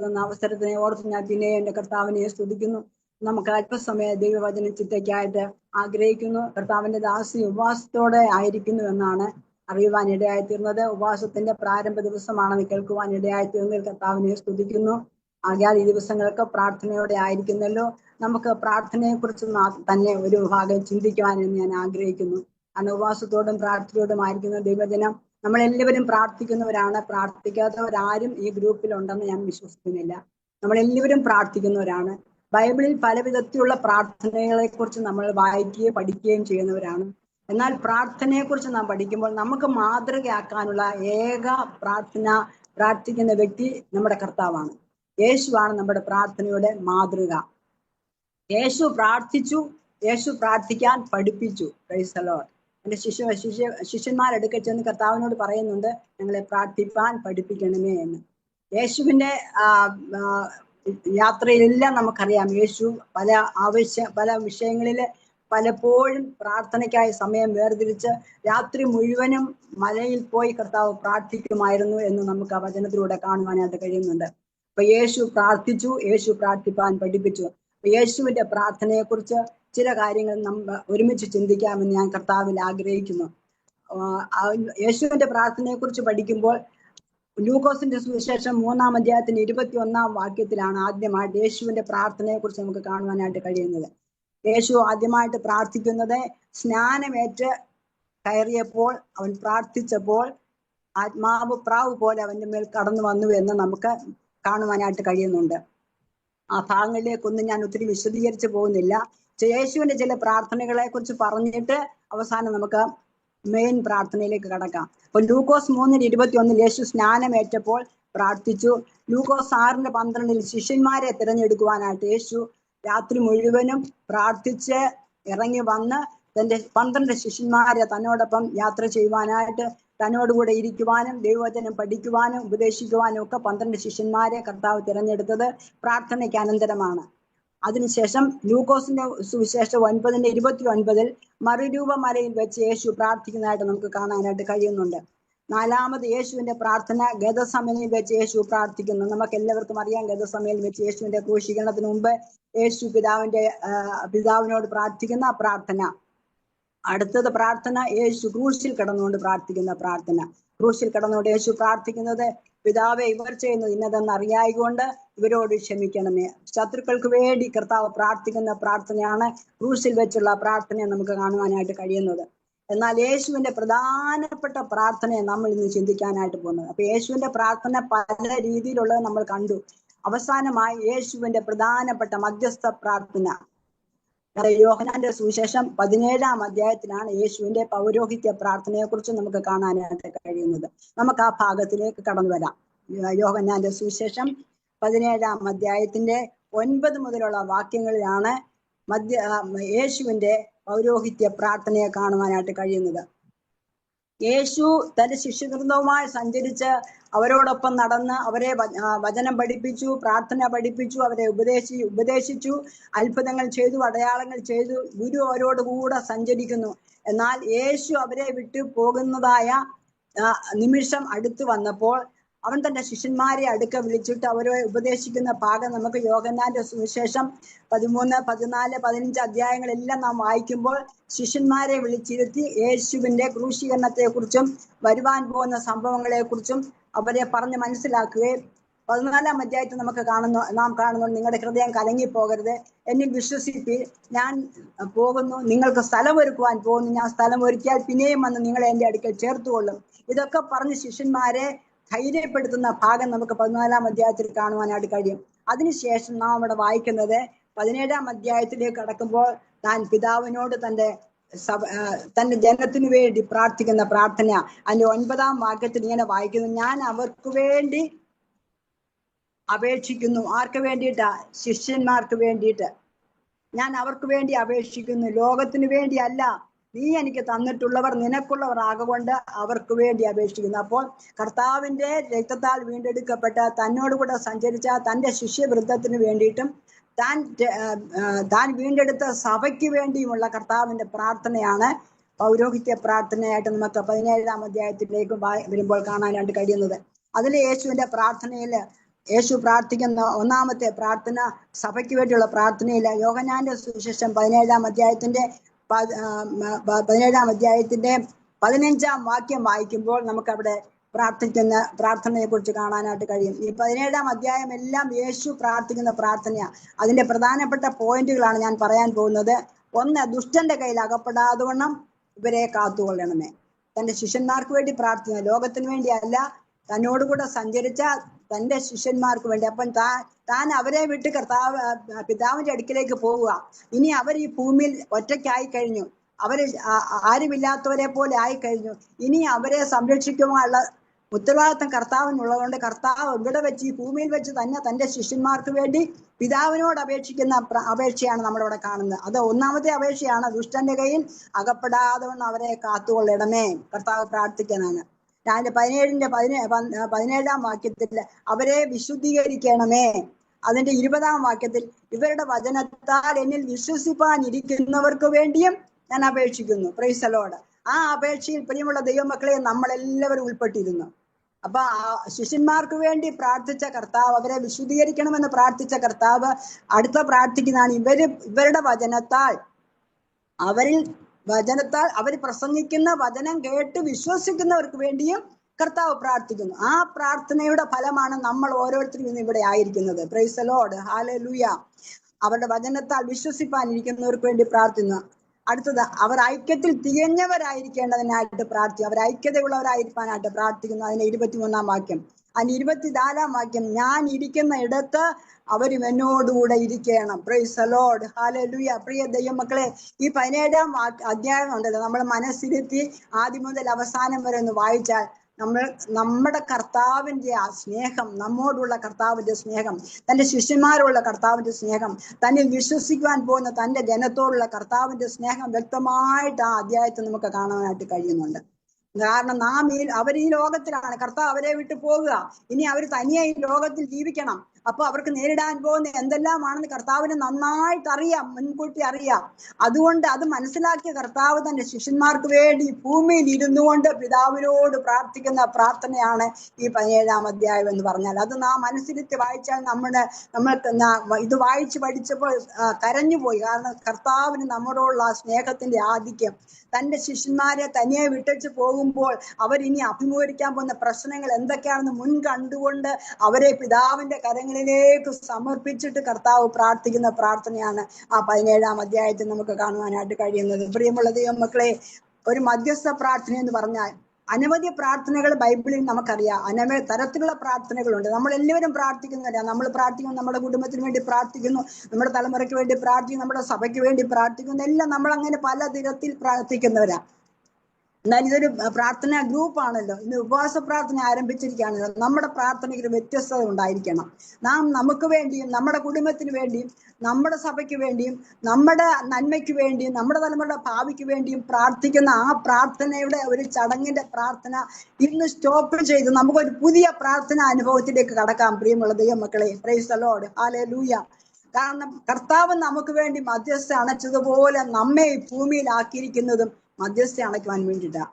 തന്ന അവസരത്തിനെ ഓർത്ത് ഞാൻ പിന്നെ എന്റെ കർത്താവിനെ സ്തുതിക്കുന്നു. നമുക്ക് അല്പസമയ ദൈവവചന ചിന്തയ്ക്കായിട്ട് ആഗ്രഹിക്കുന്നു. കർത്താവിന്റെ ദാസി ഉപവാസത്തോടെ ആയിരിക്കുന്നു എന്നാണ് അറിയുവാൻ ഇടയായിത്തീർന്നത്. ഉപവാസത്തിന്റെ പ്രാരംഭ ദിവസമാണെന്ന് കേൾക്കുവാൻ ഇടയായിത്തീർന്നതിൽ കർത്താവിനെ സ്തുതിക്കുന്നു. ആകയാൽ ഈ ദിവസങ്ങളൊക്കെ പ്രാർത്ഥനയോടെ ആയിരിക്കുന്നല്ലോ. നമുക്ക് പ്രാർത്ഥനയെ കുറിച്ച് തന്നെ ഒരു ഭാഗം ചിന്തിക്കുവാനെന്ന് ഞാൻ ആഗ്രഹിക്കുന്നു. കാരണം ഉപവാസത്തോടും പ്രാർത്ഥനയോടും ആയിരിക്കുന്ന ദൈവജനം നമ്മളെല്ലാവരും പ്രാർത്ഥിക്കുന്നവരാണ്. പ്രാർത്ഥിക്കാത്തവരാരും ഈ ഗ്രൂപ്പിൽ ഉണ്ടെന്ന് ഞാൻ വിശ്വസിക്കുന്നില്ല. നമ്മളെല്ലാവരും പ്രാർത്ഥിക്കുന്നവരാണ്. ബൈബിളിൽ പല വിധത്തിലുള്ള പ്രാർത്ഥനകളെ കുറിച്ച് നമ്മൾ വായിക്കുകയും പഠിക്കുകയും ചെയ്യുന്നവരാണ്. എന്നാൽ പ്രാർത്ഥനയെ കുറിച്ച് നാം പഠിക്കുമ്പോൾ നമുക്ക് മാതൃകയാക്കാനുള്ള ഏക പ്രാർത്ഥിക്കുന്ന വ്യക്തി നമ്മുടെ കർത്താവാണ്. യേശുവാണ് നമ്മുടെ പ്രാർത്ഥനയുടെ മാതൃക. യേശു പ്രാർത്ഥിച്ചു, യേശു പ്രാർത്ഥിക്കാൻ പഠിപ്പിച്ചു. Price the Lord. എന്റെ ശിഷ്യന്മാരെടുക്കെ ചെന്ന് കർത്താവിനോട് പറയുന്നുണ്ട്, ഞങ്ങളെ പ്രാർത്ഥിപ്പാൻ പഠിപ്പിക്കണമേ എന്ന്. യേശുവിന്റെ യാത്രയിലെല്ലാം നമുക്കറിയാം, യേശു പല വിഷയങ്ങളില് പലപ്പോഴും പ്രാർത്ഥനയ്ക്കായി സമയം വേർതിരിച്ച് രാത്രി മുഴുവനും മലയിൽ പോയി കർത്താവ് പ്രാർത്ഥിക്കുമായിരുന്നു എന്ന് നമുക്ക് ആ വചനത്തിലൂടെ കാണുവാനായിട്ട് കഴിയുന്നുണ്ട്. അപ്പൊ യേശു പ്രാർത്ഥിച്ചു, യേശു പ്രാർത്ഥിപ്പാൻ പഠിപ്പിച്ചു. യേശുവിന്റെ പ്രാർത്ഥനയെ കുറിച്ച് ചില കാര്യങ്ങൾ നമ്മൾ ഒരുമിച്ച് ചിന്തിക്കാമെന്ന് ഞാൻ കർത്താവിൽ ആഗ്രഹിക്കുന്നു. യേശുവിന്റെ പ്രാർത്ഥനയെ കുറിച്ച് പഠിക്കുമ്പോൾ ലൂക്കോസിന്റെ സുവിശേഷം 3-ാം അധ്യായത്തിന്റെ 21-ാം വാക്യത്തിലാണ് ആദ്യമായിട്ട് യേശുവിന്റെ പ്രാർത്ഥനയെ കുറിച്ച് നമുക്ക് കാണുവാനായിട്ട് കഴിയുന്നത്. യേശു ആദ്യമായിട്ട് പ്രാർത്ഥിക്കുന്നത് സ്നാനമേറ്റ് കയറിയപ്പോൾ അവൻ പ്രാർത്ഥിച്ചപ്പോൾ ആത്മാവ് പ്രാവ് പോലെ അവന്റെ മേൽ കടന്നു വന്നു എന്ന് നമുക്ക് കാണുവാനായിട്ട് കഴിയുന്നുണ്ട്. ആ ഭാഗങ്ങളിലേക്കൊന്നും ഞാൻ ഒത്തിരി വിശദീകരിച്ചു പോകുന്നില്ല. യേശുവിന്റെ ചില പ്രാർത്ഥനകളെ കുറിച്ച് പറഞ്ഞിട്ട് അവസാനം നമുക്ക് മെയിൻ പ്രാർത്ഥനയിലേക്ക് കടക്കാം. അപ്പൊ ലൂക്കോസ് 3:21 യേശു സ്നാനമേറ്റപ്പോൾ പ്രാർത്ഥിച്ചു. ലൂക്കോസ് 6:12 ശിഷ്യന്മാരെ തിരഞ്ഞെടുക്കുവാനായിട്ട് യേശു രാത്രി മുഴുവനും പ്രാർത്ഥിച്ച് ഇറങ്ങി വന്ന് തന്റെ 12 ശിഷ്യന്മാരെ തന്നോടൊപ്പം യാത്ര ചെയ്യുവാനായിട്ട്, തന്നോടുകൂടെ ഇരിക്കുവാനും ദൈവവചനം പഠിക്കുവാനും ഉപദേശിക്കുവാനും ഒക്കെ 12 ശിഷ്യന്മാരെ കർത്താവ് തിരഞ്ഞെടുത്തത് പ്രാർത്ഥനയ്ക്ക് അനന്തരമാണ്. അതിനുശേഷം ലൂക്കോസിന്റെ സുവിശേഷം 9:29 മറുരൂപ മലയിൽ വെച്ച് യേശു പ്രാർത്ഥിക്കുന്നതായിട്ട് നമുക്ക് കാണാനായിട്ട് കഴിയുന്നുണ്ട്. 4-ാമത് യേശുവിന്റെ പ്രാർത്ഥന ഗതസമനയിൽ വെച്ച് യേശു പ്രാർത്ഥിക്കുന്നു. നമുക്ക് എല്ലാവർക്കും അറിയാം, ഗതസമനയിൽ വെച്ച് യേശുവിന്റെ ക്രൂശീകരണത്തിന് മുമ്പ് യേശു പിതാവിനോട് പ്രാർത്ഥിക്കുന്ന പ്രാർത്ഥന. അടുത്തത് പ്രാർത്ഥന യേശു ക്രൂശിൽ കിടന്നുകൊണ്ട് പ്രാർത്ഥിക്കുന്ന പ്രാർത്ഥന. ക്രൂശിൽ കിടന്നുകൊണ്ട് യേശു പ്രാർത്ഥിക്കുന്നത്, പിതാവെ ഇവർ ചെയ്യുന്നത് ഇന്നതെന്ന് അറിയായികൊണ്ട് ഇവരോട് ക്ഷമിക്കണമേ. ശത്രുക്കൾക്ക് വേണ്ടി കർത്താവ് പ്രാർത്ഥിക്കുന്ന പ്രാർത്ഥനയാണ് ക്രൂശിൽ വെച്ചുള്ള പ്രാർത്ഥനയെ നമുക്ക് കാണുവാനായിട്ട് കഴിയുന്നത്. എന്നാൽ യേശുവിന്റെ പ്രധാനപ്പെട്ട പ്രാർത്ഥനയെ നമ്മൾ ഇന്ന് ചിന്തിക്കാനായിട്ട് പോകുന്നത്. അപ്പൊ യേശുവിന്റെ പ്രാർത്ഥന പല രീതിയിലുള്ളത് നമ്മൾ കണ്ടു. അവസാനമായി യേശുവിന്റെ പ്രധാനപ്പെട്ട മധ്യസ്ഥ പ്രാർത്ഥന യോഹന്നാന്റെ സുവിശേഷം 17-ാം അധ്യായത്തിലാണ് യേശുവിന്റെ പൗരോഹിത്യ പ്രാർത്ഥനയെ കുറിച്ച് നമുക്ക് കാണാനായിട്ട് കഴിയുന്നത്. നമുക്ക് ആ ഭാഗത്തിലേക്ക് കടന്നു വരാം. യോഹന്നാന്റെ സുവിശേഷം 17-ാം അധ്യായത്തിന്റെ 9 മുതലുള്ള വാക്യങ്ങളിലാണ് യേശുവിന്റെ പൗരോഹിത്യ പ്രാർത്ഥനയെ കാണുവാനായിട്ട് കഴിയുന്നത്. യേശു തന്റെ ശിഷ്യവൃന്ദവുമായി സഞ്ചരിച്ച് അവരോടൊപ്പം നടന്ന് അവരെ വചനം പഠിപ്പിച്ചു, പ്രാർത്ഥന പഠിപ്പിച്ചു, അവരെ ഉപദേശിച്ചു, അത്ഭുതങ്ങൾ ചെയ്തു, അടയാളങ്ങൾ ചെയ്തു. ഗുരു അവരോട് കൂടെ സഞ്ചരിക്കുന്നു. എന്നാൽ യേശു അവരെ വിട്ടു പോകുന്നതായ നിമിഷം അടുത്തു വന്നപ്പോൾ അവൻ തന്റെ ശിഷ്യന്മാരെ അടുക്ക വിളിച്ചിട്ട് അവരെ ഉപദേശിക്കുന്ന ഭാഗം നമുക്ക് യോഹന്നാന്റെ സുവിശേഷം 13, 14, 15 അധ്യായങ്ങളെല്ലാം നാം വായിക്കുമ്പോൾ ശിഷ്യന്മാരെ വിളിച്ചിരുത്തി യേശുവിന്റെ ക്രൂശീകരണത്തെ കുറിച്ചും വരുവാൻ പോകുന്ന സംഭവങ്ങളെ കുറിച്ചും അവരെ പറഞ്ഞ് മനസ്സിലാക്കുകയും 14-ാം അധ്യായത്തിൽ നാം കാണുന്നു, നിങ്ങളുടെ ഹൃദയം കലങ്ങിപ്പോകരുത്, എന്നിൽ വിശ്വസിപ്പീൻ, ഞാൻ പോകുന്നു, നിങ്ങൾക്ക് സ്ഥലം ഒരുക്കുവാൻ പോകുന്നു, ഞാൻ സ്ഥലം ഒരുക്കിയാൽ പിന്നെയും വന്ന് നിങ്ങളെ എന്റെ അടുക്കൽ ചേർത്തുകൊള്ളും. ഇതൊക്കെ പറഞ്ഞ് ശിഷ്യന്മാരെ ധൈര്യപ്പെടുത്തുന്ന ഭാഗം നമുക്ക് 14-ാം അധ്യായത്തിൽ കാണുവാനായിട്ട് കഴിയും. അതിനുശേഷം നാം അവിടെ വായിക്കുന്നത് 17-ാം അധ്യായത്തിലേക്ക് കടക്കുമ്പോൾ താൻ പിതാവിനോട് തന്റെ ജനത്തിനു വേണ്ടി പ്രാർത്ഥിക്കുന്ന പ്രാർത്ഥന. അതിന്റെ 9-ാം വാക്യത്തിൽ ഇങ്ങനെ വായിക്കുന്നു, ഞാൻ അവർക്ക് വേണ്ടി അപേക്ഷിക്കുന്നു. ആർക്ക് വേണ്ടിയിട്ടാ? ശിഷ്യന്മാർക്ക് വേണ്ടിയിട്ട്. ഞാൻ അവർക്ക് വേണ്ടി അപേക്ഷിക്കുന്നു, ലോകത്തിന് വേണ്ടി അല്ല, നീ എനിക്ക് തന്നിട്ടുള്ളവർ നിനക്കുള്ളവർ ആകൊണ്ട് അവർക്ക് വേണ്ടി അപേക്ഷിക്കുന്നു. അപ്പോൾ കർത്താവിന്റെ രക്തത്താൽ വീണ്ടെടുക്കപ്പെട്ട തന്നോടുകൂടെ സഞ്ചരിച്ച തന്റെ ശിഷ്യവൃന്ദത്തിന് വേണ്ടിയിട്ടും താൻ വീണ്ടെടുത്ത സഭയ്ക്ക് വേണ്ടിയുമുള്ള കർത്താവിന്റെ പ്രാർത്ഥനയാണ് പൗരോഹിത്യ പ്രാർത്ഥനയായിട്ട് നമുക്ക് 17-ാം അധ്യായത്തിലേക്ക് വരുമ്പോൾ കാണാനായിട്ട് കഴിയുന്നത്. അതിൽ യേശുവിന്റെ പ്രാർത്ഥനയിൽ യേശു പ്രാർത്ഥിക്കുന്ന ഒന്നാമത്തെ പ്രാർത്ഥന സഭയ്ക്ക് വേണ്ടിയുള്ള പ്രാർത്ഥനയില്ല. യോഹന്നാന്റെ സുവിശേഷം 17-ാം അധ്യായത്തിന്റെ 15-ാം വാക്യം വായിക്കുമ്പോൾ നമുക്കവിടെ പ്രാർത്ഥിക്കുന്ന പ്രാർത്ഥനയെ കുറിച്ച് കാണാനായിട്ട് കഴിയും. ഈ 17-ാം അധ്യായം എല്ലാം യേശു പ്രാർത്ഥിക്കുന്ന പ്രാർത്ഥനയാണ്. അതിന്റെ പ്രധാനപ്പെട്ട പോയിന്റുകളാണ് ഞാൻ പറയാൻ പോകുന്നത്. ഒന്ന്, ദുഷ്ടന്റെ കയ്യിൽ അകപ്പെടാതെ വണ്ണം ഇവരെ കാത്തുകൊള്ളണമേ. തന്റെ ശിഷ്യന്മാർക്ക് വേണ്ടി പ്രാർത്ഥിക്കുന്ന, ലോകത്തിന് വേണ്ടി അല്ല, തന്നോടുകൂടെ സഞ്ചരിച്ച തന്റെ ശിഷ്യന്മാർക്ക് വേണ്ടി. അപ്പം താൻ അവരെ വിട്ട് പിതാവിന്റെ അടുക്കിലേക്ക് പോവുക. ഇനി അവർ ഈ ഭൂമിയിൽ ഒറ്റയ്ക്കായി കഴിഞ്ഞു, അവര് ആരുമില്ലാത്തവരെ പോലെ ആയിക്കഴിഞ്ഞു. ഇനി അവരെ സംരക്ഷിക്കുവാനുള്ള ഉത്തരവാദിത്വം കർത്താവിനുള്ളതുകൊണ്ട് കർത്താവ് ഇവിടെ വെച്ച് ഈ ഭൂമിയിൽ വെച്ച് തന്നെ തന്റെ ശിഷ്യന്മാർക്ക് വേണ്ടി പിതാവിനോട് അപേക്ഷിക്കുന്ന അപേക്ഷയാണ് നമ്മളിവിടെ കാണുന്നത്. അത് ഒന്നാമത്തെ അപേക്ഷയാണ്. ദുഷ്ടന്റെ കയ്യിൽ അകപ്പെടാതെ കൊണ്ട് അവരെ കാത്തുകൊള്ളണമേ കർത്താവ് പ്രാർത്ഥിക്കാനാണ്. അതിന്റെ 17-ാം വാക്യത്തിൽ അവരെ വിശുദ്ധീകരിക്കണമേ. അതിന്റെ 20-ാം വാക്യത്തിൽ ഇവരുടെ വചനത്താൽ എന്നിൽ വിശ്വസിപ്പാൻ ഇരിക്കുന്നവർക്ക് വേണ്ടിയും ഞാൻ അപേക്ഷിക്കുന്നു. Price the Lord. ആ അപേക്ഷയിൽ പ്രിയമുള്ള ദൈവമക്കളെ നമ്മളെല്ലാവരും ഉൾപ്പെട്ടിരുന്നു. അപ്പൊ ശിഷ്യന്മാർക്ക് വേണ്ടി പ്രാർത്ഥിച്ച കർത്താവ്, അവരെ വിശുദ്ധീകരിക്കണമെന്ന് പ്രാർത്ഥിച്ച കർത്താവ് അടുത്ത പ്രാർത്ഥിക്കുന്നതാണ് ഇവരുടെ വചനത്താൽ അവർ പ്രസംഗിക്കുന്ന വചനം കേട്ട് വിശ്വസിക്കുന്നവർക്ക് വേണ്ടിയും കർത്താവ് പ്രാർത്ഥിക്കുന്നു. ആ പ്രാർത്ഥനയുടെ ഫലമാണ് നമ്മൾ ഓരോരുത്തരും ഇന്ന് ഇവിടെ ആയിരിക്കുന്നത്. Price the lord, hallelujah. അവരുടെ വചനത്താൽ വിശ്വസിപ്പാനിരിക്കുന്നവർക്ക് വേണ്ടി പ്രാർത്ഥിക്കുന്നു. അടുത്തത്, അവർ ഐക്യത്തിൽ തികഞ്ഞവരായിരിക്കേണ്ടതിനായിട്ട് പ്രാർത്ഥിക്കും. അവർ ഐക്യതയുള്ളവരായിരിക്കാനായിട്ട് പ്രാർത്ഥിക്കുന്നു. അതിന്റെ 23-ാം വാക്യം. അതിന്റെ 24-ാം വാക്യം, ഞാൻ ഇരിക്കുന്ന ഇടത്ത് അവരും എന്നോടുകൂടെ ഇരിക്കണം. Praise the lord, hallelujah. പ്രിയ ദൈവമക്കളെ, ഈ 17-ാം അധ്യായം ഉണ്ടല്ലോ, നമ്മൾ മനസ്സിരുത്തി ആദ്യം മുതൽ അവസാനം വരെ ഒന്ന് വായിച്ചാൽ നമ്മുടെ കർത്താവിന്റെ ആ സ്നേഹം, നമ്മോടുള്ള കർത്താവിന്റെ സ്നേഹം, തന്റെ ശിഷ്യന്മാരുള്ള കർത്താവിന്റെ സ്നേഹം, തന്നെ വിശ്വസിക്കുവാൻ പോകുന്ന തന്റെ ജനത്തോടുള്ള കർത്താവിന്റെ സ്നേഹം വ്യക്തമായിട്ട് ആ അധ്യായത്തിൽ നമുക്ക് കാണാനായിട്ട് കഴിയുന്നുണ്ട്. കാരണം അവർ ഈ ലോകത്തിലാണ്, കർത്താവ് അവരെ വിട്ടു പോകുക. ഇനി അവർ തനിയെ ഈ ലോകത്തിൽ ജീവിക്കണം. അപ്പൊ അവർക്ക് നേരിടാൻ പോകുന്ന എന്തെല്ലാമാണെന്ന് കർത്താവിന് നന്നായിട്ട് അറിയാം, മുൻകൂട്ടി അറിയാം. അതുകൊണ്ട് അത് മനസ്സിലാക്കിയ കർത്താവ് തന്റെ ശിഷ്യന്മാർക്ക് വേണ്ടി ഭൂമിയിൽ ഇരുന്നു കൊണ്ട് പിതാവിനോട് പ്രാർത്ഥിക്കുന്ന പ്രാർത്ഥനയാണ് ഈ 17-ാം അധ്യായം എന്ന് പറഞ്ഞാൽ. അത് നാം മനസ്സിരുത്തി വായിച്ചാൽ നമ്മൾക്ക് ഇത് വായിച്ച് പഠിച്ചപ്പോൾ കരഞ്ഞുപോയി. കാരണം കർത്താവിന് നമ്മളോടുള്ള ആ സ്നേഹത്തിന്റെ ആധിക്യം, തന്റെ ശിഷ്യന്മാരെ തനിയെ വിട്ടു പോകുമ്പോൾ അവരിനി അഭിമുഖീകരിക്കാൻ പോകുന്ന പ്രശ്നങ്ങൾ എന്തൊക്കെയാണെന്ന് മുൻ കണ്ടുകൊണ്ട് അവരെ പിതാവിന്റെ കരങ്ങളിലേക്ക് സമർപ്പിച്ചിട്ട് കർത്താവ് പ്രാർത്ഥിക്കുന്ന പ്രാർത്ഥനയാണ് ആ 17-ാം അധ്യായത്തിൽ നമുക്ക് കാണുവാനായിട്ട് കഴിയുന്നത്. പ്രിയമുള്ള ദൈവമക്കളെ, ഒരു മധ്യസ്ഥ പ്രാർത്ഥന എന്ന് പറഞ്ഞാൽ അനവധി പ്രാർത്ഥനകൾ ബൈബിളിൽ നമുക്കറിയാം. അനവധി തരത്തിലുള്ള പ്രാർത്ഥനകളുണ്ട്. നമ്മൾ എല്ലാവരും പ്രാർത്ഥിക്കുന്നവരാ. നമ്മൾ പ്രാർത്ഥിക്കുന്നു, നമ്മുടെ കുടുംബത്തിന് വേണ്ടി പ്രാർത്ഥിക്കുന്നു, നമ്മുടെ തലമുറയ്ക്ക് വേണ്ടി പ്രാർത്ഥിക്കുന്നു, നമ്മുടെ സഭയ്ക്ക് വേണ്ടി പ്രാർത്ഥിക്കുന്നു. എല്ലാം നമ്മൾ അങ്ങനെ പല തരത്തിൽ പ്രാർത്ഥിക്കുന്നവരാ. എന്നാൽ ഇതൊരു പ്രാർത്ഥനാ ഗ്രൂപ്പാണല്ലോ. ഇന്ന് ഉപവാസ പ്രാർത്ഥന ആരംഭിച്ചിരിക്കുകയാണല്ലോ. നമ്മുടെ പ്രാർത്ഥനയ്ക്ക് ഒരു വ്യത്യസ്തത ഉണ്ടായിരിക്കണം. നാം നമുക്ക് വേണ്ടിയും നമ്മുടെ കുടുംബത്തിന് വേണ്ടിയും നമ്മുടെ സഭയ്ക്ക് വേണ്ടിയും നമ്മുടെ നന്മയ്ക്ക് വേണ്ടിയും നമ്മുടെ തലമുറയുടെ ഭാവിക്ക് വേണ്ടിയും പ്രാർത്ഥിക്കുന്ന ആ പ്രാർത്ഥനയുടെ ഒരു ചടങ്ങിന്റെ പ്രാർത്ഥന ഇന്ന് സ്റ്റോപ്പ് ചെയ്ത് നമുക്കൊരു പുതിയ പ്രാർത്ഥന അനുഭവത്തിലേക്ക് കടക്കാം. പ്രിയമുള്ള ദൈവമക്കളെ, പ്രൈസ് ദി ലോർഡ്, ഹല്ലേലൂയ. കാരണം കർത്താവ് നമുക്ക് വേണ്ടി മധ്യസ്ഥ അണച്ചതുപോലെ നമ്മെ ഭൂമിയിലാക്കിയിരിക്കുന്നതും മധ്യസ്ഥ അണയ്ക്കുവാൻ വേണ്ടിയിട്ടാണ്.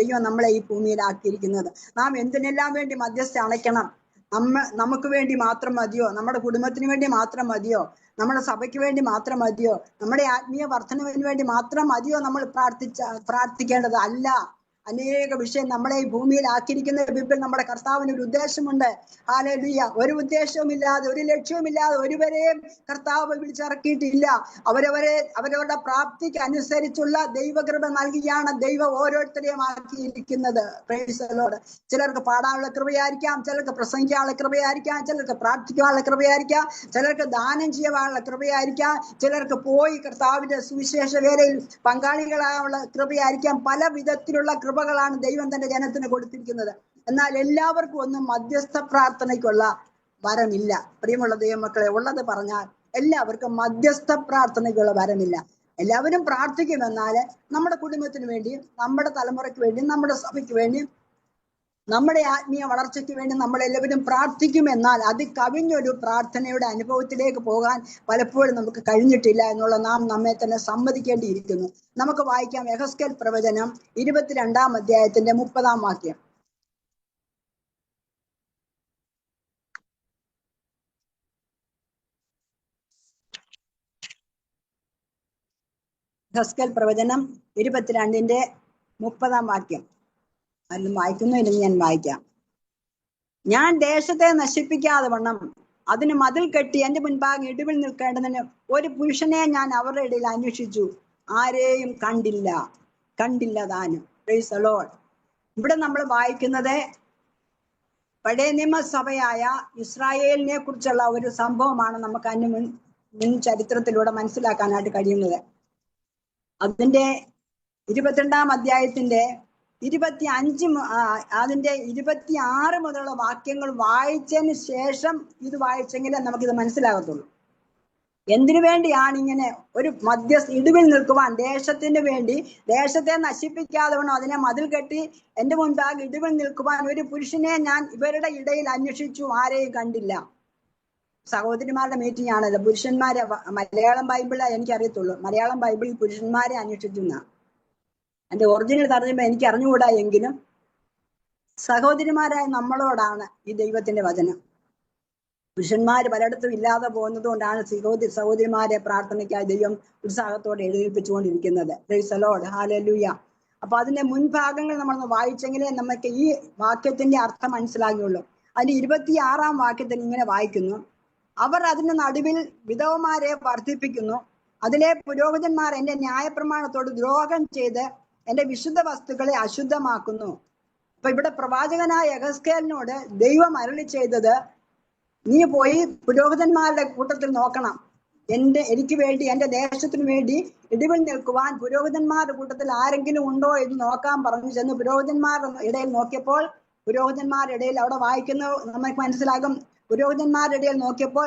ദൈവം നമ്മളെ ഈ ഭൂമിയിലാക്കിയിരിക്കുന്നത്. നാം എന്തിനെല്ലാം വേണ്ടി മധ്യസ്ഥ അണയ്ക്കണം? നമുക്ക് വേണ്ടി മാത്രം മതിയോ? നമ്മുടെ കുടുംബത്തിന് വേണ്ടി മാത്രം മതിയോ? നമ്മുടെ സഭയ്ക്ക് വേണ്ടി മാത്രം മതിയോ? നമ്മുടെ ആത്മീയ വർധനവിന് വേണ്ടി മാത്രം മതിയോ നമ്മൾ പ്രാർത്ഥിക്കേണ്ടത്? അല്ല. അനേക വിഷയം നമ്മളെ ഈ ഭൂമിയിൽ ആക്കിയിരിക്കുന്ന ബൈബിൾ നമ്മുടെ കർത്താവിന് ഒരു ഉദ്ദേശമുണ്ട്. ഹല്ലേലൂയ. ഒരു ഉദ്ദേശവുമില്ലാതെ, ഒരു ലക്ഷ്യവുമില്ലാതെ ഒരുവരെയും കർത്താവ് വിളിച്ചിറക്കിയിട്ടില്ല. അവരവരുടെ പ്രാപ്തിക്ക് അനുസരിച്ചുള്ള ദൈവകൃപ നൽകിയാണ് ദൈവം ഓരോരുത്തരെയും ആക്കിയിരിക്കുന്നത്. Price the Lord. ചിലർക്ക് പാടാനുള്ള കൃപയായിരിക്കാം, ചിലർക്ക് പ്രസംഗിക്കാനുള്ള കൃപയായിരിക്കാം, ചിലർക്ക് പ്രാർത്ഥിക്കാനുള്ള കൃപയായിരിക്കാം, ചിലർക്ക് ദാനം ചെയ്യാനുള്ള കൃപയായിരിക്കാം, ചിലർക്ക് പോയി കർത്താവിന്റെ സുവിശേഷ വേലയിൽ പങ്കാളികളായുള്ള കൃപയായിരിക്കാം. പല വിധത്തിലുള്ള കൃപകളാണ് ദൈവം തന്റെ ജനത്തിന് കൊടുത്തിരിക്കുന്നത്. എന്നാൽ എല്ലാവർക്കും ഒന്നും മധ്യസ്ഥ പ്രാർത്ഥനയ്ക്കുള്ള വരമില്ല. പ്രിയമുള്ള ദൈവമക്കളെ, ഉള്ളത് പറഞ്ഞാൽ എല്ലാവർക്കും മധ്യസ്ഥ പ്രാർത്ഥനയ്ക്കുള്ള വരമില്ല. എല്ലാവരും പ്രാർത്ഥിക്കുമെന്നാൽ നമ്മുടെ കുടുംബത്തിന് വേണ്ടിയും നമ്മുടെ തലമുറയ്ക്ക് വേണ്ടിയും നമ്മുടെ സഭയ്ക്ക് വേണ്ടിയും നമ്മുടെ ആത്മീയ വളർച്ചയ്ക്ക് വേണ്ടി നമ്മളെല്ലാവരും പ്രാർത്ഥിക്കുമെന്നാൽ അത് കവിഞ്ഞൊരു പ്രാർത്ഥനയുടെ അനുഭവത്തിലേക്ക് പോകാൻ പലപ്പോഴും നമുക്ക് കഴിഞ്ഞിട്ടില്ല എന്നുള്ള നാം നമ്മെ തന്നെ സമ്മതിക്കേണ്ടിയിരിക്കുന്നു. നമുക്ക് വായിക്കാം യെഹെസ്കേൽ പ്രവചനം 22-ാം അധ്യായത്തിന്റെ 30-ാം വാക്യം. യഹെസ്കേൽ പ്രവചനം 22:30 അതിൽ വായിക്കുന്നില്ലെങ്കിൽ ഞാൻ വായിക്കാം. ഞാൻ ദേശത്തെ നശിപ്പിക്കാതെ വണ്ണം അതിന് മതിൽ കെട്ടി എന്റെ മുൻപാകെ ഇടിവിൽ നിൽക്കേണ്ടതിന് ഒരു പുരുഷനെ ഞാൻ അവരുടെ ഇടയിൽ അന്വേഷിച്ചു, ആരെയും കണ്ടില്ല താനും. Price the Lord. ഇവിടെ നമ്മൾ വായിക്കുന്നത് പഴയ നിയമസഭയായ ഇസ്രായേലിനെ കുറിച്ചുള്ള ഒരു സംഭവമാണ് നമുക്ക് അതിന് മുൻ ചരിത്രത്തിലൂടെ മനസ്സിലാക്കാനായിട്ട് കഴിയുന്നത്. അതിന്റെ 22-ാം അധ്യായത്തിന്റെ 25 അതിന്റെ 26 മുതലുള്ള വാക്യങ്ങൾ വായിച്ചതിന് ശേഷം ഇത് വായിച്ചെങ്കിലേ നമുക്കിത് മനസ്സിലാകത്തുള്ളൂ. എന്തിനു വേണ്ടിയാണ് ഇങ്ങനെ ഒരു ഇടിവിൽ നിൽക്കുവാൻ, ദേശത്തിന് വേണ്ടി, ദേശത്തെ നശിപ്പിക്കാതെ വേണം അതിനെ മതിൽ കെട്ടി എന്റെ മുൻപാകെ ഇടിവിൽ നിൽക്കുവാൻ ഒരു പുരുഷനെ ഞാൻ ഇവരുടെ ഇടയിൽ അന്വേഷിച്ചു, ആരെയും കണ്ടില്ല. സഹോദരിമാരുടെ മീറ്റിംഗ് ആണല്ലോ. പുരുഷന്മാരെ മലയാളം ബൈബിളെ എനിക്കറിയത്തുള്ളൂ. മലയാളം ബൈബിളിൽ പുരുഷന്മാരെ അന്വേഷിച്ചു എന്നാണ് എന്റെ ഒറിജിനൽ തർജ്ജമ. എനിക്ക് അറിഞ്ഞുകൂടാ എങ്കിലും സഹോദരിമാരായ നമ്മളോടാണ് ഈ ദൈവത്തിന്റെ വചനം. പുരുഷന്മാർ പലയിടത്തും ഇല്ലാതെ പോകുന്നത് കൊണ്ടാണ് സഹോദരിമാരെ പ്രാർത്ഥനയ്ക്കായി ദൈവം ഉത്സാഹത്തോടെ എഴുതിപ്പിച്ചുകൊണ്ടിരിക്കുന്നത്. Praise the lord. ഹല്ലേലൂയ. അപ്പൊ അതിന്റെ മുൻഭാഗങ്ങൾ നമ്മളൊന്ന് വായിച്ചെങ്കിലേ നമുക്ക് ഈ വാക്യത്തിന്റെ അർത്ഥം മനസ്സിലാകുകയുള്ളൂ. അതിന്റെ 26-ാം വാക്യത്തിൽ ഇങ്ങനെ വായിക്കുന്നു: അവർ അതിന് നടുവിൽ വിധവമാരെ വർദ്ധിപ്പിക്കുന്നു, അതിലെ പുരോഹിതന്മാർ എന്റെ ന്യായപ്രമാണത്തോട് ദ്രോഹം ചെയ്ത് എന്റെ വിശുദ്ധ വസ്തുക്കളെ അശുദ്ധമാക്കുന്നു. അപ്പൊ ഇവിടെ പ്രവാചകനായ യഹെസ്കേലിനോട് ദൈവം അരുളി ചെയ്തത്, നീ പോയി പുരോഹിതന്മാരുടെ കൂട്ടത്തിൽ നോക്കണം. എനിക്ക് വേണ്ടി, എന്റെ ദേശത്തിന് വേണ്ടി ഇടിവിൽ നിൽക്കുവാൻ പുരോഹിതന്മാരുടെ കൂട്ടത്തിൽ ആരെങ്കിലും ഉണ്ടോ എന്ന് നോക്കാൻ പറഞ്ഞു ചെന്ന് പുരോഹിതന്മാരുടെ ഇടയിൽ നോക്കിയപ്പോൾ, പുരോഹിതന്മാരുടെ ഇടയിൽ അവിടെ വായിക്കുന്ന നമുക്ക് മനസ്സിലാകും, പുരോഹിതന്മാരുടെ ഇടയിൽ നോക്കിയപ്പോൾ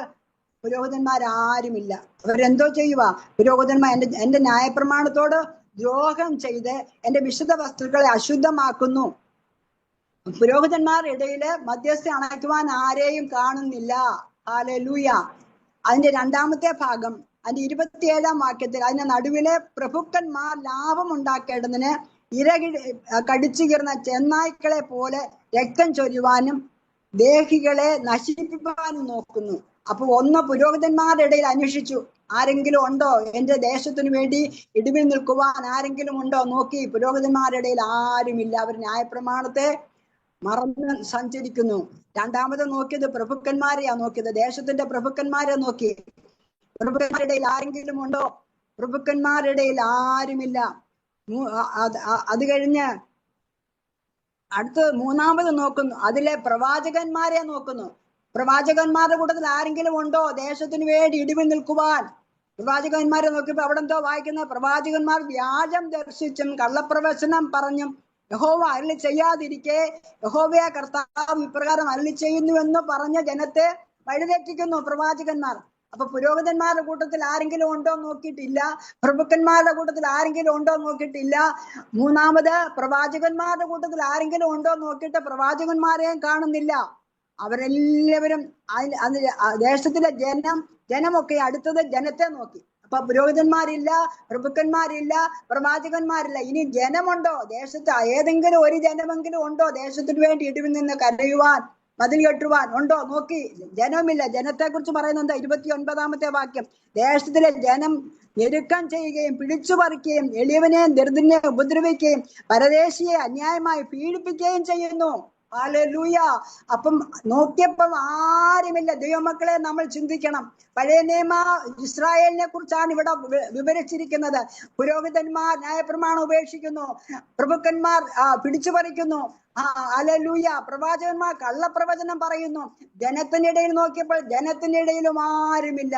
പുരോഹിതന്മാരാരുമില്ല. അവരെന്തോ ചെയ്യുക? പുരോഹിതന്മാർ എന്റെ ന്യായപ്രമാണത്തോട് ദ്രോഹം ചെയ്ത് എന്റെ വിശുദ്ധ വസ്തുക്കളെ അശുദ്ധമാക്കുന്നു. പുരോഹിതന്മാരുടെ ഇടയില് മധ്യസ്ഥ അണയ്ക്കുവാൻ ആരെയും കാണുന്നില്ല. ഹല്ലേലൂയ. അതിന്റെ 2-ാമത്തെ ഭാഗം, അതിന്റെ 27-ാം വാക്യത്തിൽ, അതിന്റെ നടുവിലെ പ്രഭുക്കന്മാർ ലാഭം ഉണ്ടാക്കേണ്ടതിന് കടിച്ചു കീറുന്ന ചെന്നായ്ക്കളെ പോലെ രക്തം ചൊരിയുവാനും ദേഹികളെ നശിപ്പിക്കാനും നോക്കുന്നു. അപ്പൊ ഒന്ന് പുരോഹിതന്മാരുടെ ഇടയിൽ അന്വേഷിച്ചു, ആരെങ്കിലും ഉണ്ടോ എന്റെ ദേശത്തിനു വേണ്ടി ഇടിവിൽ നിൽക്കുവാൻ ആരെങ്കിലും ഉണ്ടോ നോക്കി. പുരോഹിതന്മാരുടെ ഇടയിൽ ആരുമില്ല. അവർ ന്യായപ്രമാണത്തെ മറന്ന് സഞ്ചരിക്കുന്നു. രണ്ടാമത് നോക്കിയത് പ്രഭുക്കന്മാരെയാ നോക്കിയത്, ദേശത്തിന്റെ പ്രഭുക്കന്മാരെ നോക്കി. പ്രഭുക്കന്മാരുടെ ഇടയിൽ ആരെങ്കിലും ഉണ്ടോ? പ്രഭുക്കന്മാരുടെ ഇടയിൽ ആരുമില്ല. അത് കഴിഞ്ഞ് അടുത്ത് 3-ാമത് നോക്കുന്നു, അതിലെ പ്രവാചകന്മാരെ നോക്കുന്നു. പ്രവാചകന്മാരുടെ കൂട്ടത്തിൽ ആരെങ്കിലും ഉണ്ടോ ദേശത്തിന് വേണ്ടി ഇടിവിൽ നിൽക്കുവാൻ? പ്രവാചകന്മാരെ നോക്കിയപ്പോ അവിടെ എന്തോ വായിക്കുന്ന, പ്രവാചകന്മാർ വ്യാജം ദർശിച്ചും കള്ളപ്രവചനം പറഞ്ഞും യഹോവ അരുളി ചെയ്യാതിരിക്കെ യഹോവയെ കർത്താവ് ഇപ്രകാരം അരുളി ചെയ്യുന്നു എന്ന് പറഞ്ഞ ജനത്തെ വഴിതെറ്റിക്കുന്നു പ്രവാചകന്മാർ. അപ്പൊ പുരോഹിതന്മാരുടെ കൂട്ടത്തിൽ ആരെങ്കിലും ഉണ്ടോ നോക്കിയിട്ടില്ല, പ്രഭുക്കന്മാരുടെ കൂട്ടത്തിൽ ആരെങ്കിലും ഉണ്ടോ നോക്കിയിട്ടില്ല. 3-ാമത് പ്രവാചകന്മാരുടെ കൂട്ടത്തിൽ ആരെങ്കിലും ഉണ്ടോ നോക്കിയിട്ട് പ്രവാചകന്മാരെയും കാണുന്നില്ല. അവരെല്ലാവരും ദേശത്തിലെ ജനമൊക്കെ അടുത്തത് ജനത്തെ നോക്കി. അപ്പൊ പുരോഹിതന്മാരില്ല, പ്രഭുക്കന്മാരില്ല, പ്രവാചകന്മാരില്ല. ഇനി ജനമുണ്ടോ ദേശത്ത്? ഏതെങ്കിലും ഒരു ജനമെങ്കിലും ഉണ്ടോ ദേശത്തിന് വേണ്ടി ഇടിവിൽ നിന്ന് കരയുവാൻ, മതിൽ കെട്ടുവാൻ ഉണ്ടോ നോക്കി? ജനമില്ല. ജനത്തെ കുറിച്ച് പറയുന്നത് 29-ാമത്തെ വാക്യം, ദേശത്തിലെ ജനം ഞെരുക്കം ചെയ്യുകയും പിടിച്ചു പറിക്കുകയും എളിയവനെയും ദരിദ്രനെ ഉപദ്രവിക്കുകയും പരദേശിയെ അന്യായമായി പീഡിപ്പിക്കുകയും ചെയ്യുന്നു. ഹല്ലേലൂയ. അപ്പം നോക്കിയപ്പം ആരുമില്ല. ദൈവമക്കളെ, നമ്മൾ ചിന്തിക്കണം. പഴയ നിയമ ഇസ്രായേലിനെ കുറിച്ചാണ് ഇവിടെ വിവരിച്ചിരിക്കുന്നത്. പുരോഹിതന്മാർ ന്യായപ്രമാണം ഉപേക്ഷിക്കുന്നു, പ്രഭുക്കന്മാർ പിടിച്ചു പറിക്കുന്നു. ഹല്ലേലൂയ. പ്രവാചകന്മാർ കള്ളപ്രവചനം പറയുന്നു. ജനത്തിനിടയിൽ നോക്കിയപ്പോൾ ജനത്തിനിടയിലും ആരുമില്ല.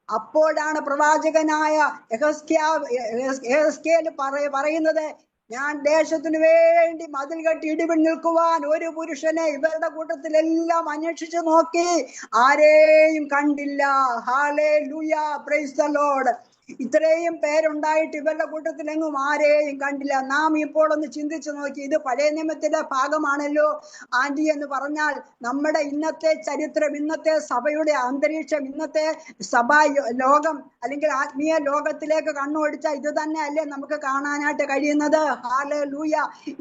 അപ്പോഴാണ് പ്രവാചകനായ യഹെസ്കേൽ പറയുന്നത്, ഞാൻ ദേശത്തിനു വേണ്ടി മതിൽ കെട്ടി ഇടിവിൽ നിൽക്കുവാൻ ഒരു പുരുഷനെ ഇവരുടെ കൂട്ടത്തിലെല്ലാം അന്വേഷിച്ചു നോക്കി, ആരെയും കണ്ടില്ല. ഹല്ലേലൂയ. Price the Lord. ഇത്രയും പേരുണ്ടായിട്ട് ഇവരുടെ കൂട്ടത്തിൽ എങ്ങും ആരെയും കണ്ടില്ല. നാം ഇപ്പോൾ ഒന്ന് ചിന്തിച്ചു നോക്കി, ഇത് പഴയ നിയമത്തിന്റെ ഭാഗമാണല്ലോ ആന്റി എന്ന് പറഞ്ഞാൽ, നമ്മുടെ ഇന്നത്തെ ചരിത്രം, ഇന്നത്തെ സഭയുടെ അന്തരീക്ഷം, ഇന്നത്തെ സഭാ ലോകം അല്ലെങ്കിൽ ആത്മീയ ലോകത്തിലേക്ക് കണ്ണോടിച്ചാൽ ഇത് തന്നെ അല്ലേ നമുക്ക് കാണാനായിട്ട് കഴിയുന്നത്. ഹല്ലേലൂയ.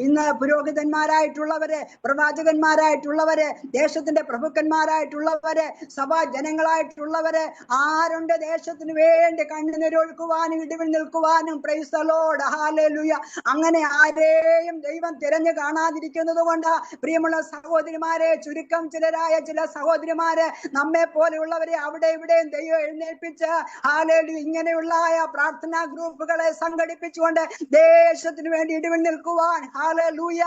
ഇന്ന് പുരോഹിതന്മാരായിട്ടുള്ളവര്, പ്രവാചകന്മാരായിട്ടുള്ളവര്, ദേശത്തിന്റെ പ്രഭുക്കന്മാരായിട്ടുള്ളവര്, സഭാ ജനങ്ങളായിട്ടുള്ളവര് ആരുണ്ട് ദേശത്തിന് വേണ്ടി കണ്ണുനീർ കണ്ണുനീരൊഴുക്കുവാനും ഇടിവിൽ നിൽക്കുവാനും. Praise the lord, hallelujah. അങ്ങനെ ആരെയും ദൈവം തിരഞ്ഞു കാണാതിരിക്കുന്നത് കൊണ്ട് പ്രിയമുള്ള സഹോദരിമാരെ, ചുരുക്കം ചിലരായ ചില സഹോദരിമാര് നമ്മെ പോലെയുള്ളവരെ അവിടെ ഇവിടെയും ദൈവം എഴുന്നേൽപ്പിച്ച് ഹല്ലേലൂയ ഇങ്ങനെയുള്ള പ്രാർത്ഥനാ ഗ്രൂപ്പുകളെ സംഘടിപ്പിച്ചുകൊണ്ട് ദേശത്തിന് വേണ്ടി ഇടിവിൽ നിൽക്കുവാൻ, ഹല്ലേലൂയ,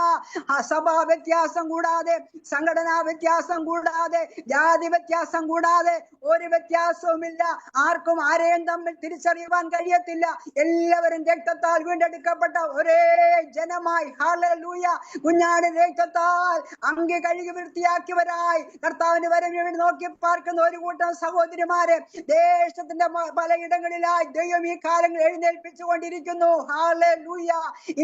സഭാ വ്യത്യാസം കൂടാതെ, സംഘടനാ വ്യത്യാസം കൂടാതെ, ജാതി വ്യത്യാസം കൂടാതെ, ഒരു വ്യത്യാസവുമില്ല. ആർക്കും ആരെയും തമ്മിൽ തിരിച്ചറിയുവാൻ കഴിയത്തില്ല. എല്ലാവരും രക്തത്താൽ വീണ്ടെടുക്കപ്പെട്ട ഒരേ ജനമായി, ഹല്ലേലൂയ, കുഞ്ഞാട് രക്തത്താൽ അങ്കി കഴുകി വൃത്തിയാക്കിയവരായി കർത്താവിന് വരവിന് വേണ്ടി നോക്കി പാർക്കുന്ന ഒരു കൂട്ടം സഹോദരിമാരെ ദേശത്തിന്റെ പലയിടങ്ങളിലായി ദൈവം ഈ കാലങ്ങൾ എഴുന്നേൽപ്പിച്ചുകൊണ്ടിരിക്കുന്നു. ഹല്ലേലൂയ.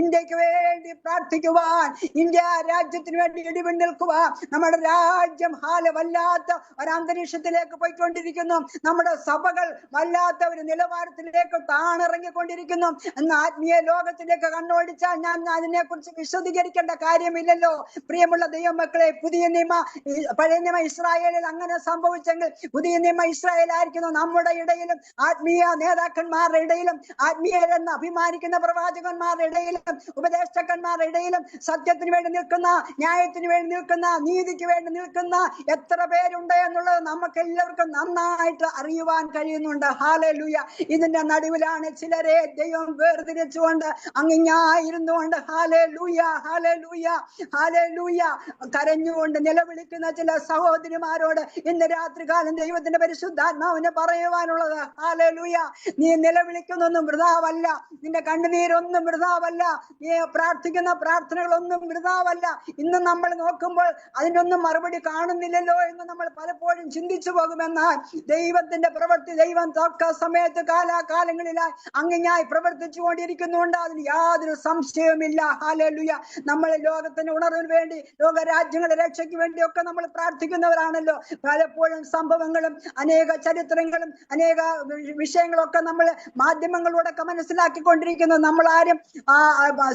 ഇന്ത്യക്ക് വേണ്ടി പ്രാർത്ഥിക്കുവാൻ, ഇന്ത്യ രാജ്യത്തിന് വേണ്ടി ഇടിവിൽ നിൽക്കുവാൻ. നമ്മുടെ രാജ്യം വല്ലാത്ത ഒരു അന്തരീക്ഷത്തിലേക്ക് പോയിക്കൊണ്ടിരിക്കുന്നു. നമ്മുടെ സഭകൾ വല്ലാത്ത ഒരു നിലവാരത്തിലേക്ക് താണിറങ്ങിക്കൊണ്ടിരിക്കുന്നു. എന്ന ആത്മീയ ലോകത്തിലേക്ക് കണ്ണോടിച്ചാൽ ഞാൻ അതിനെ കുറിച്ച് വിശദീകരിക്കേണ്ട കാര്യമില്ലല്ലോ. പ്രിയമുള്ള ദൈവമക്കളെ, പുതിയ നിയമ പഴയ നിയമ ഇസ്രായേലിൽ അങ്ങനെ സംഭവിച്ചെങ്കിൽ പുതിയ നിയമ ഇസ്രായേൽ ആയിരിക്കുന്നു നമ്മുടെ ഇടയിലും, ആത്മീയ നേതാക്കന്മാരുടെ ഇടയിലും, ആത്മീയരെന്ന് അഭിമാനിക്കുന്ന പ്രവാചകന്മാരുടെ ഇടയിലും, ഉപദേഷ്ടക്കന്മാരുടെ ഇടയിലും സത്യത്തിന് വേണ്ടി നിൽക്കുന്ന, ന്യായത്തിന് വേണ്ടി നിൽക്കുന്ന, നീതിക്ക് വേണ്ടി നിൽക്കുന്ന എത്ര പേരുണ്ട് എന്നുള്ളത് നമുക്ക് എല്ലാവർക്കും നന്നായിട്ട് അറിയുവാൻ കഴിയുന്നുണ്ട്. ഹല്ലേലൂയ. ഇതിന്റെ നടുവിലാണ് ചിലരെ ദൈവം വേർതിരിച്ചുകൊണ്ട് അങ്ങിങ്ങായിരുന്നുകൊണ്ട് ഹല്ലേലൂയ ഹല്ലേലൂയ ഹല്ലേലൂയ കരഞ്ഞുകൊണ്ട് നിലവിളിക്കുന്ന ചില സഹോദരിമാരോട് ഇന്ന് രാത്രികാലം ദൈവത്തിന്റെ പരിശുദ്ധാത്മാവിനെ പറയുവാനുള്ളത്, ഹല്ലേലൂയ, നീ നിലവിളിക്കുന്നൊന്നും വൃഥാവല്ല, നിന്റെ കണ്ണുനീരൊന്നും വൃഥാവല്ല, നീ പ്രാർത്ഥിക്കുന്ന പ്രാർത്ഥനകളൊന്നും വൃഥാവല്ല. ഇന്ന് നമ്മൾ നോക്കുമ്പോൾ അതിനൊന്നും മറുപടി കാണുന്നില്ലല്ലോ എന്ന് നമ്മൾ പലപ്പോഴും ചിന്തിച്ചു പോകുമെന്നാൽ ദൈവത്തിന്റെ പ്രവൃത്തി ദൈവം തക്ക സമയത്ത് കാലാകാലങ്ങളിലായി അങ്ങിങ്ങായി പ്രവർത്തിച്ചു കൊണ്ടിരിക്കുന്നുണ്ട്. അതിന് യാതൊരു സംശയവുമില്ല. ഹല്ലേലൂയ. നമ്മൾ ലോകത്തിന്റെ ഉണർവിന് വേണ്ടി, ലോകരാജ്യങ്ങളുടെ രക്ഷയ്ക്ക് വേണ്ടിയൊക്കെ നമ്മൾ പ്രാർത്ഥിക്കുന്നവരാണല്ലോ. പലപ്പോഴും സംഭവങ്ങളും അനേക ചരിത്രങ്ങളും അനേക വിഷയങ്ങളൊക്കെ നമ്മൾ മാധ്യമങ്ങളിലൂടെ മനസ്സിലാക്കിക്കൊണ്ടിരിക്കുന്നു. നമ്മളാരും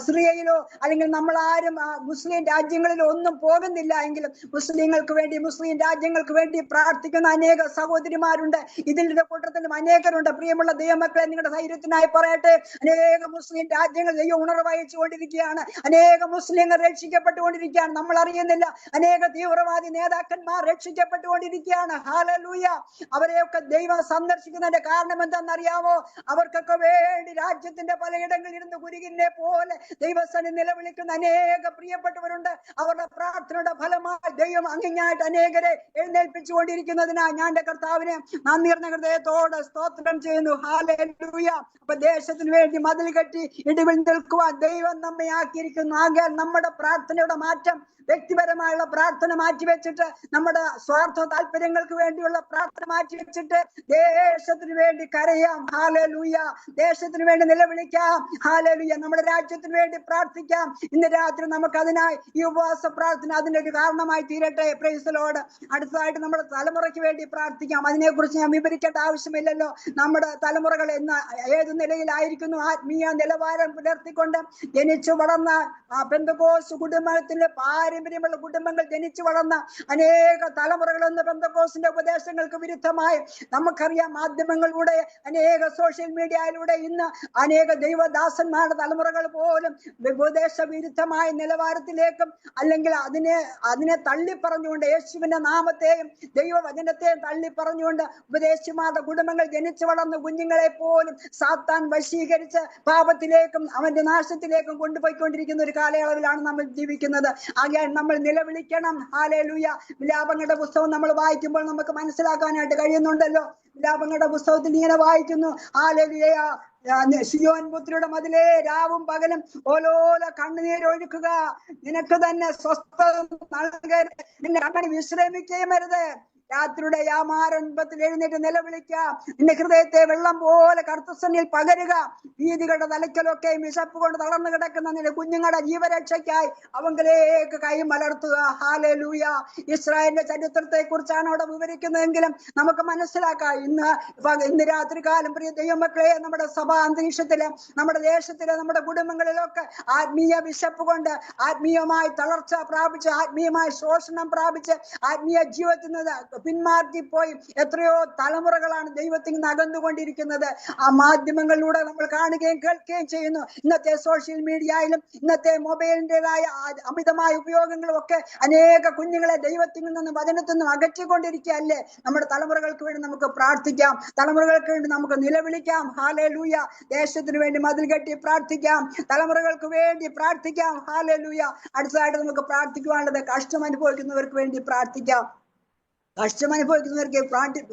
സിറിയയിലോ അല്ലെങ്കിൽ നമ്മളാരും മുസ്ലിം രാജ്യങ്ങളിലോ ഒന്നും പോകുന്നില്ല എങ്കിലും മുസ്ലിങ്ങൾക്ക് വേണ്ടി, മുസ്ലിം രാജ്യങ്ങൾക്ക് വേണ്ടി പ്രാർത്ഥിക്കുന്ന അനേക സഹോദരിമാരുണ്ട്. ഇതിന്റെ കൂട്ടത്തിലും അനേകരുണ്ട്. പ്രിയമുള്ള ദൈവമക്കളെ, നിങ്ങളുടെ ധൈര്യത്തിനായി പറയട്ടെ, അനേക മുസ്ലിം രാജ്യങ്ങൾ ദൈവം ഉണർവഹിച്ചു കൊണ്ടിരിക്കുകയാണ്. അനേക മുസ്ലിങ്ങൾ രക്ഷിക്കപ്പെട്ടുകൊണ്ടിരിക്കുകയാണ്. നമ്മൾ അറിയുന്നില്ല. അനേക തീവ്രവാദി നേതാക്കന്മാർ രക്ഷിക്കപ്പെട്ടുകൊണ്ടിരിക്കുകയാണ്. ഹല്ലേലൂയ. അവരെയൊക്കെ ദൈവം സന്ദർശിക്കുന്നതിന്റെ കാരണം എന്താണെന്നറിയാമോ? അവർക്കൊക്കെ വേണ്ടി രാജ്യത്തിന്റെ പലയിടങ്ങളിൽ ഇരുന്ന് കുരുകിനെ പോലെ ദൈവസന്നിധി നിലവിളിക്കുന്ന അനേക പ്രിയപ്പെട്ടവരുണ്ട്. അവരുടെ പ്രാർത്ഥനയുടെ ഫലമായി ദൈവം അങ്ങിങ്ങായിട്ട് അനേകരെ എഴുന്നേൽപ്പിച്ചുകൊണ്ടിരിക്കുന്നതിനാ ഞാൻ എന്റെ കർത്താവിനെ നന്ദിർന്ന ഹൃദയത്തോടെ സ്തോത്രം ചെയ്യുന്നു. ഹല്ലേലൂയ. അപ്പൊ ദേശത്തിന് വേണ്ടി മതിൽ കെട്ടി ഇടിവിൽ നിൽക്കുവാൻ ദൈവം നമ്മെ ആക്കിയിരിക്കുന്നു. ആകയാൽ നമ്മുടെ പ്രാർത്ഥനയുടെ മാറ്റം, വ്യക്തിപരമായുള്ള പ്രാർത്ഥന മാറ്റിവെച്ചിട്ട്, നമ്മുടെ സ്വാർത്ഥ താല്പര്യങ്ങൾക്ക് വേണ്ടിയുള്ള പ്രാർത്ഥന മാറ്റിവെച്ചിട്ട് ദേശത്തിന് വേണ്ടി കരയാം. ഹല്ലേലൂയ. ദേശത്തിന് വേണ്ടി നിലവിളിക്കാം. ഹല്ലേലൂയ. നമ്മുടെ രാജ്യത്തിന് വേണ്ടി പ്രാർത്ഥിക്കാം. ഇന്ന് രാത്രി നമുക്ക് അതിനായി ഈ ഉപവാസ പ്രാർത്ഥന അതിന്റെ ഒരു കാരണമായി തീരട്ടെ. Price the Lord. അടുത്തതായിട്ട് നമ്മുടെ തലമുറയ്ക്ക് വേണ്ടി പ്രാർത്ഥിക്കാം. അതിനെക്കുറിച്ച് ഞാൻ വിവരിക്കേണ്ട ആവശ്യമില്ലല്ലോ. നമ്മുടെ തലമുറകൾ ഇന്ന് ഏത് നിലയിലായിരിക്കുന്നു? ആത്മീയ നിലവാരം പുലർത്തിക്കൊണ്ട് ജനിച്ചു വളർന്ന പെന്തക്കോസ്ത് കുടുംബത്തിന്റെ പാരമ്പര്യമുള്ള കുടുംബങ്ങൾ ജനിച്ചു വളർന്ന അനേക തലമുറകൾ ഇന്ന് പെന്തക്കോസ്തിന്റെ ഉപദേശങ്ങൾക്ക് വിരുദ്ധമായി നമുക്കറിയാം. മാധ്യമങ്ങളിലൂടെ, അനേക സോഷ്യൽ മീഡിയയിലൂടെ ഇന്ന് അനേക ദൈവദാസന്മാരുടെ തലമുറകൾ പോലും ഉപദേശ വിരുദ്ധമായ നിലവാരത്തിലേക്കും അല്ലെങ്കിൽ അതിനെ തള്ളിപ്പറഞ്ഞുകൊണ്ട് യേശുവിന്റെ നാമത്തെയും ദൈവവചനത്തെയും തള്ളിപ്പറഞ്ഞുകൊണ്ട് ഉപദേശിമാരുടെ കുടുംബങ്ങൾ ജനിച്ചു വളർന്ന കുഞ്ഞുങ്ങളെ പോലും സാത്താൻ വശീകരിച്ച് പാപത്തിലേക്കും അവന്റെ നാശത്തിലേക്കും കൊണ്ടുപോയിക്കൊണ്ടിരിക്കുന്ന ഒരു കാലയളവിലാണ് നമ്മൾ ജീവിക്കുന്നത്. ആകയാൽ നമ്മൾ നിലവിളിക്കണം. ഹല്ലേലൂയ. വിലാപങ്ങളുടെ പുസ്തകം നമ്മൾ വായിക്കുമ്പോൾ നമുക്ക് മനസ്സിലാക്കാനായിട്ട് കഴിയുന്നുണ്ടല്ലോ. വിലാപങ്ങളുടെ പുസ്തകത്തിൽ ഇങ്ങനെ വായിക്കുന്നു, ഹല്ലേലൂയ, സിയോൻ പുത്രിയുടെ മതിലേ, രാവും പകലും ഓലോല കണ്ണുനീരൊഴുക്കുക, നിനക്ക് തന്നെ സ്വസ്ഥത നൽകരുത്, നിന്റെ കണ്ണന് വിശ്രമിക്കുകയും അരുത്. രാത്രിയുടെ യാമാരംഭത്തിൽ എഴുന്നേറ്റ് നിലവിളിക്കാം. നിന്റെ ഹൃദയത്തെ വെള്ളം പോലെ കർത്തസന്നിൽ പകരുക. വീതികളുടെ തലയ്ക്കലൊക്കെ വിശപ്പ് കൊണ്ട് തളർന്നു കിടക്കുന്ന നിന്റെ കുഞ്ഞുങ്ങളുടെ ജീവരക്ഷയ്ക്കായി അവങ്കിലേക്ക് കൈ മലർത്തുക. ഹല്ലേലൂയ. ഇസ്രായേലിന്റെ ചരിത്രത്തെ കുറിച്ചാണ് അവിടെ വിവരിക്കുന്നതെങ്കിലും നമുക്ക് മനസ്സിലാക്കാം. ഇന്ന് രാത്രികാലം പ്രിയ ദൈവമക്കളെ, നമ്മുടെ സഭാ അന്തരീക്ഷത്തില്, നമ്മുടെ ദേശത്തില്, നമ്മുടെ കുടുംബങ്ങളിലൊക്കെ ആത്മീയ വിശപ്പ് കൊണ്ട്, ആത്മീയമായി തളർച്ച പ്രാപിച്ച്, ആത്മീയമായി ശോഷണം പ്രാപിച്ച്, ആത്മീയ ജീവിതത്തിൽ പിന്മാറ്റിപ്പോയി എത്രയോ തലമുറകളാണ് ദൈവത്തിൽ നിന്ന് അകന്നുകൊണ്ടിരിക്കുന്നത്. ആ മാധ്യമങ്ങളിലൂടെ നമ്മൾ കാണുകയും കേൾക്കുകയും ചെയ്യുന്നു. ഇന്നത്തെ സോഷ്യൽ മീഡിയയിലും ഇന്നത്തെ മൊബൈലിൻ്റെതായ അമിതമായ ഉപയോഗങ്ങളും ഒക്കെ അനേക കുഞ്ഞുങ്ങളെ ദൈവത്തിൽ നിന്നും വചനത്തിൽ നിന്നും അകറ്റിക്കൊണ്ടിരിക്കുകയല്ലേ. നമ്മുടെ തലമുറകൾക്ക് വേണ്ടി നമുക്ക് പ്രാർത്ഥിക്കാം, തലമുറകൾക്ക് വേണ്ടി നമുക്ക് നിലവിളിക്കാം. ഹല്ലേലൂയ. ദേശത്തിന് വേണ്ടി മതിൽ കെട്ടി പ്രാർത്ഥിക്കാം, തലമുറകൾക്ക് വേണ്ടി പ്രാർത്ഥിക്കാം. ഹല്ലേലൂയ. അടുത്തതായിട്ട് നമുക്ക് പ്രാർത്ഥിക്കുവാനുള്ളത് കഷ്ടം അനുഭവിക്കുന്നവർക്ക് വേണ്ടി പ്രാർത്ഥിക്കാം. കഷ്ടം അനുഭവിക്കുന്നവർക്ക്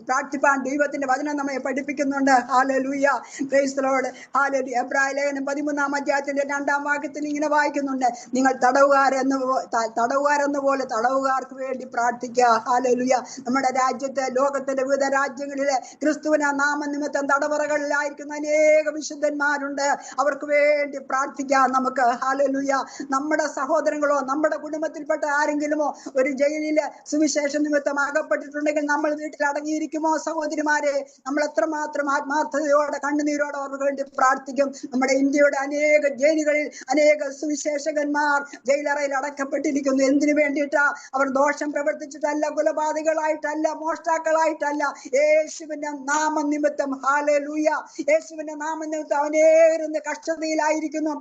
പ്രാർത്ഥിപ്പാൻ ദൈവത്തിന്റെ വചനം നമ്മെ പഠിപ്പിക്കുന്നുണ്ട്. Hallelujah. Price the lord. Hallelujah. എബ്രായ ലേഖനം 13-ാം അധ്യായത്തിന്റെ 2-ാം വാക്യത്തിൽ ഇങ്ങനെ വായിക്കുന്നുണ്ട്, നിങ്ങൾ തടവുകാരെന്ന പോലെ തടവുകാർക്ക് വേണ്ടി പ്രാർത്ഥിക്കുക. ഹല്ലേലൂയ. നമ്മുടെ രാജ്യത്ത്, ലോകത്തിന്റെ വിവിധ രാജ്യങ്ങളിലെ ക്രിസ്തുവിനെ നാമനിമിത്തം തടവറകളിലായിരിക്കുന്ന അനേക വിശുദ്ധന്മാരുണ്ട്. അവർക്ക് വേണ്ടി പ്രാർത്ഥിക്കാം നമുക്ക്. ഹല്ലേലൂയ. നമ്മുടെ സഹോദരങ്ങളോ നമ്മുടെ കുടുംബത്തിൽപ്പെട്ട ആരെങ്കിലുമോ ഒരു ജയിലില് സുവിശേഷ നിമിത്തം പ്പെട്ടിട്ടുണ്ടെങ്കിൽ നമ്മൾ വീട്ടിൽ അടങ്ങിയിരിക്കുമോ സഹോദരിമാരെ? നമ്മൾ എത്രമാത്രം ആത്മാർത്ഥതയോടെ കണ്ണുനീരോടെ അവർക്ക് വേണ്ടി പ്രാർത്ഥിക്കും. നമ്മുടെ ഇന്ത്യയുടെ അനേക ജയിലുകളിൽ അനേക സുവിശേഷകന്മാർ ജയിലറയിൽ അടക്കപ്പെട്ടിരിക്കുന്നു. എന്തിനു വേണ്ടിയിട്ടാ? അവർ ദോഷം പ്രവർത്തിച്ചിട്ടല്ല, കൊലപാതകളായിട്ടല്ല, മോഷ്ടാക്കളായിട്ടല്ല, യേശുവിന്റെ നാമനിമിത്തം. ഹല്ലേലൂയ. യേശുവിന്റെ നാമനിമിത്തം അനേകം കഷ്ടതയിലായിരിക്കുന്നു.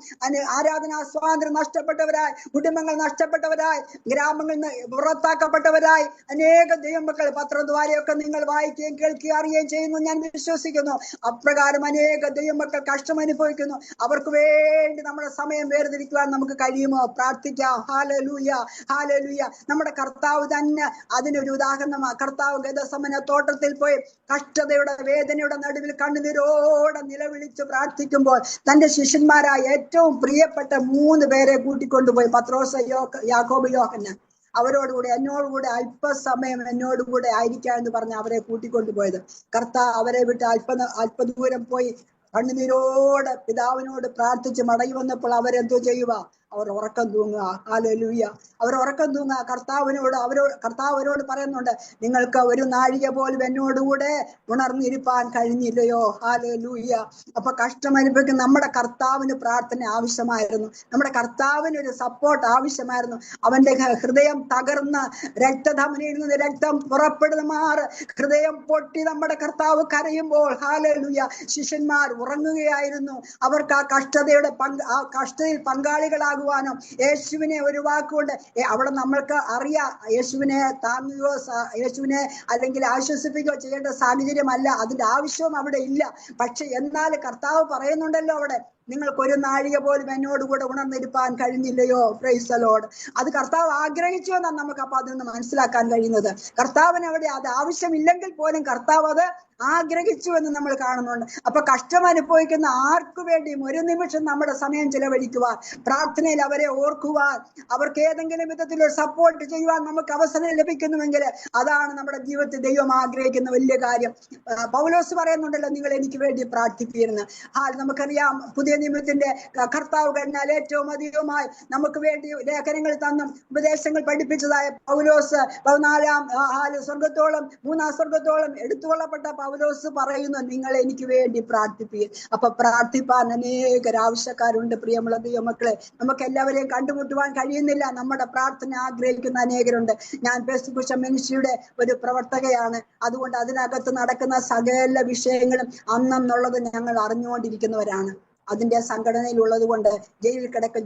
ആരാധനാ സ്വാതന്ത്ര്യം നഷ്ടപ്പെട്ടവരായി, കുടുംബങ്ങൾ നഷ്ടപ്പെട്ടവരായി, ഗ്രാമങ്ങളിൽ നിന്ന് പുറത്താക്കപ്പെട്ടവരായി അനേക ദൈവമക്കൾ പത്രദ്വാരയൊക്കെ നിങ്ങൾ വായിക്കുകയും കേൾക്കുകയും അറിയുകയും ചെയ്യുന്നു ഞാൻ വിശ്വസിക്കുന്നു. അപ്രകാരം അനേക ദൈവമക്കൾ കഷ്ടം അനുഭവിക്കുന്നു. അവർക്ക് വേണ്ടി നമ്മുടെ സമയം വേർതിരിക്കുവാൻ നമുക്ക് കഴിയുമോ? പ്രാർത്ഥിക്കാം. ഹല്ലേലൂയ. ഹല്ലേലൂയ. നമ്മുടെ കർത്താവ് തന്നെ അതിനൊരു ഉദാഹരണമാണ്. കർത്താവ് ഗെത്സമനെ തോട്ടത്തിൽ പോയി കഷ്ടതയുടെ വേദനയുടെ നടുവിൽ കണ്ണുനീരോടെ നിലവിളിച്ച് പ്രാർത്ഥിക്കുമ്പോൾ തന്റെ ശിഷ്യന്മാരായ ഏറ്റവും പ്രിയപ്പെട്ട 3 പേരെ കൂട്ടിക്കൊണ്ടുപോയി. പത്രോസ്, യാക്കോബ്, യോഹന്നാൻ. അവരോടുകൂടെ എന്നോടുകൂടെ അല്പസമയം എന്നോടുകൂടെ ആയിരിക്കാം എന്ന് പറഞ്ഞ് അവരെ കൂട്ടിക്കൊണ്ടുപോയത്. കർത്താവ് അവരെ വിട്ട് അല്പദൂരം പോയി കണ്ണുനീരോട് പിതാവിനോട് പ്രാർത്ഥിച്ച് മടങ്ങി വന്നപ്പോൾ അവരെന്തോ ചെയ്യുക? അവർ ഉറക്കം തൂങ്ങുക. ഹല്ലേലൂയ. അവർ ഉറക്കം തൂങ്ങുക. കർത്താവ് അവരോട് പറയുന്നുണ്ട്, നിങ്ങൾക്ക് ഒരു നാഴിക പോലും എന്നോടുകൂടെ ഉണർന്നിരിപ്പാൻ കഴിഞ്ഞില്ലയോ? ഹല്ലേലൂയ. അപ്പൊ കഷ്ടം അനുഭവിക്കുന്ന നമ്മുടെ കർത്താവിന് പ്രാർത്ഥന ആവശ്യമായിരുന്നു. നമ്മുടെ കർത്താവിന് ഒരു സപ്പോർട്ട് ആവശ്യമായിരുന്നു. അവന്റെ ഹൃദയം തകർന്ന് രക്തധമനിയിൽ നിന്ന് രക്തം പുറപ്പെടുമാറ് ഹൃദയം പൊട്ടി നമ്മുടെ കർത്താവ് കരയുമ്പോൾ, ഹല്ലേലൂയ, ശിഷ്യന്മാർ ഉറങ്ങുകയായിരുന്നു. അവർക്ക് ആ കഷ്ടതയിൽ പങ്കാളികളാകും. യേശുവിനെ ഒരു വാക്കുകൊണ്ട് അവിടെ നമ്മൾക്ക് അറിയാം, യേശുവിനെ താങ്ങുകയോ യേശുവിനെ അല്ലെങ്കിൽ ആശ്വസിപ്പിക്കുകയോ ചെയ്യേണ്ട സാഹചര്യമല്ല, അതിന്റെ ആവശ്യവും അവിടെ ഇല്ല. പക്ഷെ എന്നാൽ കർത്താവ് പറയുന്നുണ്ടല്ലോ അവിടെ, നിങ്ങൾക്ക് ഒരു നാഴിക പോലും എന്നോടുകൂടെ ഉണർന്നിരിപ്പാൻ കഴിഞ്ഞില്ലയോ? Praise the lord. അത് കർത്താവ് ആഗ്രഹിച്ചു എന്നാണ് നമുക്ക് അപ്പൊ അതിൽ നിന്ന് മനസ്സിലാക്കാൻ കഴിയുന്നത്. കർത്താവിന് അവിടെ അത് ആവശ്യമില്ലെങ്കിൽ പോലും കർത്താവ് അത് ആഗ്രഹിച്ചു എന്ന് നമ്മൾ കാണുന്നുണ്ട്. അപ്പൊ കഷ്ടം അനുഭവിക്കുന്ന ആർക്കു വേണ്ടിയും ഒരു നിമിഷം നമ്മുടെ സമയം ചിലവഴിക്കുവാൻ, പ്രാർത്ഥനയിൽ അവരെ ഓർക്കുവാൻ, അവർക്ക് ഏതെങ്കിലും വിധത്തിൽ ഒരു സപ്പോർട്ട് ചെയ്യുവാൻ നമുക്ക് അവസരം ലഭിക്കുന്നുവെങ്കിൽ അതാണ് നമ്മുടെ ജീവിതത്തിൽ ദൈവം ആഗ്രഹിക്കുന്ന വലിയ കാര്യം. പൗലോസ് പറയുന്നുണ്ടല്ലോ, നിങ്ങൾ എനിക്ക് വേണ്ടി പ്രാർത്ഥിപ്പിക്കുന്നു. നമുക്കറിയാം, പുതിയ നിയമത്തിന്റെ കർത്താവ് കഴിഞ്ഞാൽ ഏറ്റവും അധികമായി നമുക്ക് വേണ്ടി ലേഖനങ്ങൾ തന്നും ഉപദേശങ്ങൾ പഠിപ്പിച്ചതായ പൗലോസ് 14 സ്വർഗത്തോളം 3-ാം സ്വർഗത്തോളം എടുത്തുകൊള്ളപ്പെട്ട പൗലോസ് പറയുന്നു, നിങ്ങൾ എനിക്ക് വേണ്ടി പ്രാർത്ഥിപ്പീൻ. അപ്പൊ പ്രാർത്ഥിപ്പാൻ അനേക ആവശ്യക്കാരുണ്ട്. പ്രിയമുള്ള ദൈവമക്കളെ, നമുക്ക് എല്ലാവരെയും കണ്ടുമുട്ടുവാൻ കഴിയുന്നില്ല. നമ്മുടെ പ്രാർത്ഥന ആഗ്രഹിക്കുന്ന അനേകരുണ്ട്. ഞാൻ ഫേസ്ബുക്ക് മിനിസ്ട്രിയുടെ ഒരു പ്രവർത്തകയാണ്. അതുകൊണ്ട് അതിനകത്ത് നടക്കുന്ന സകല വിഷയങ്ങളും അന്നെന്നുള്ളത് ഞങ്ങൾ അറിഞ്ഞുകൊണ്ടിരിക്കുന്നവരാണ്. അതിന്റെ സംഘടനയിലുള്ളത് കൊണ്ട്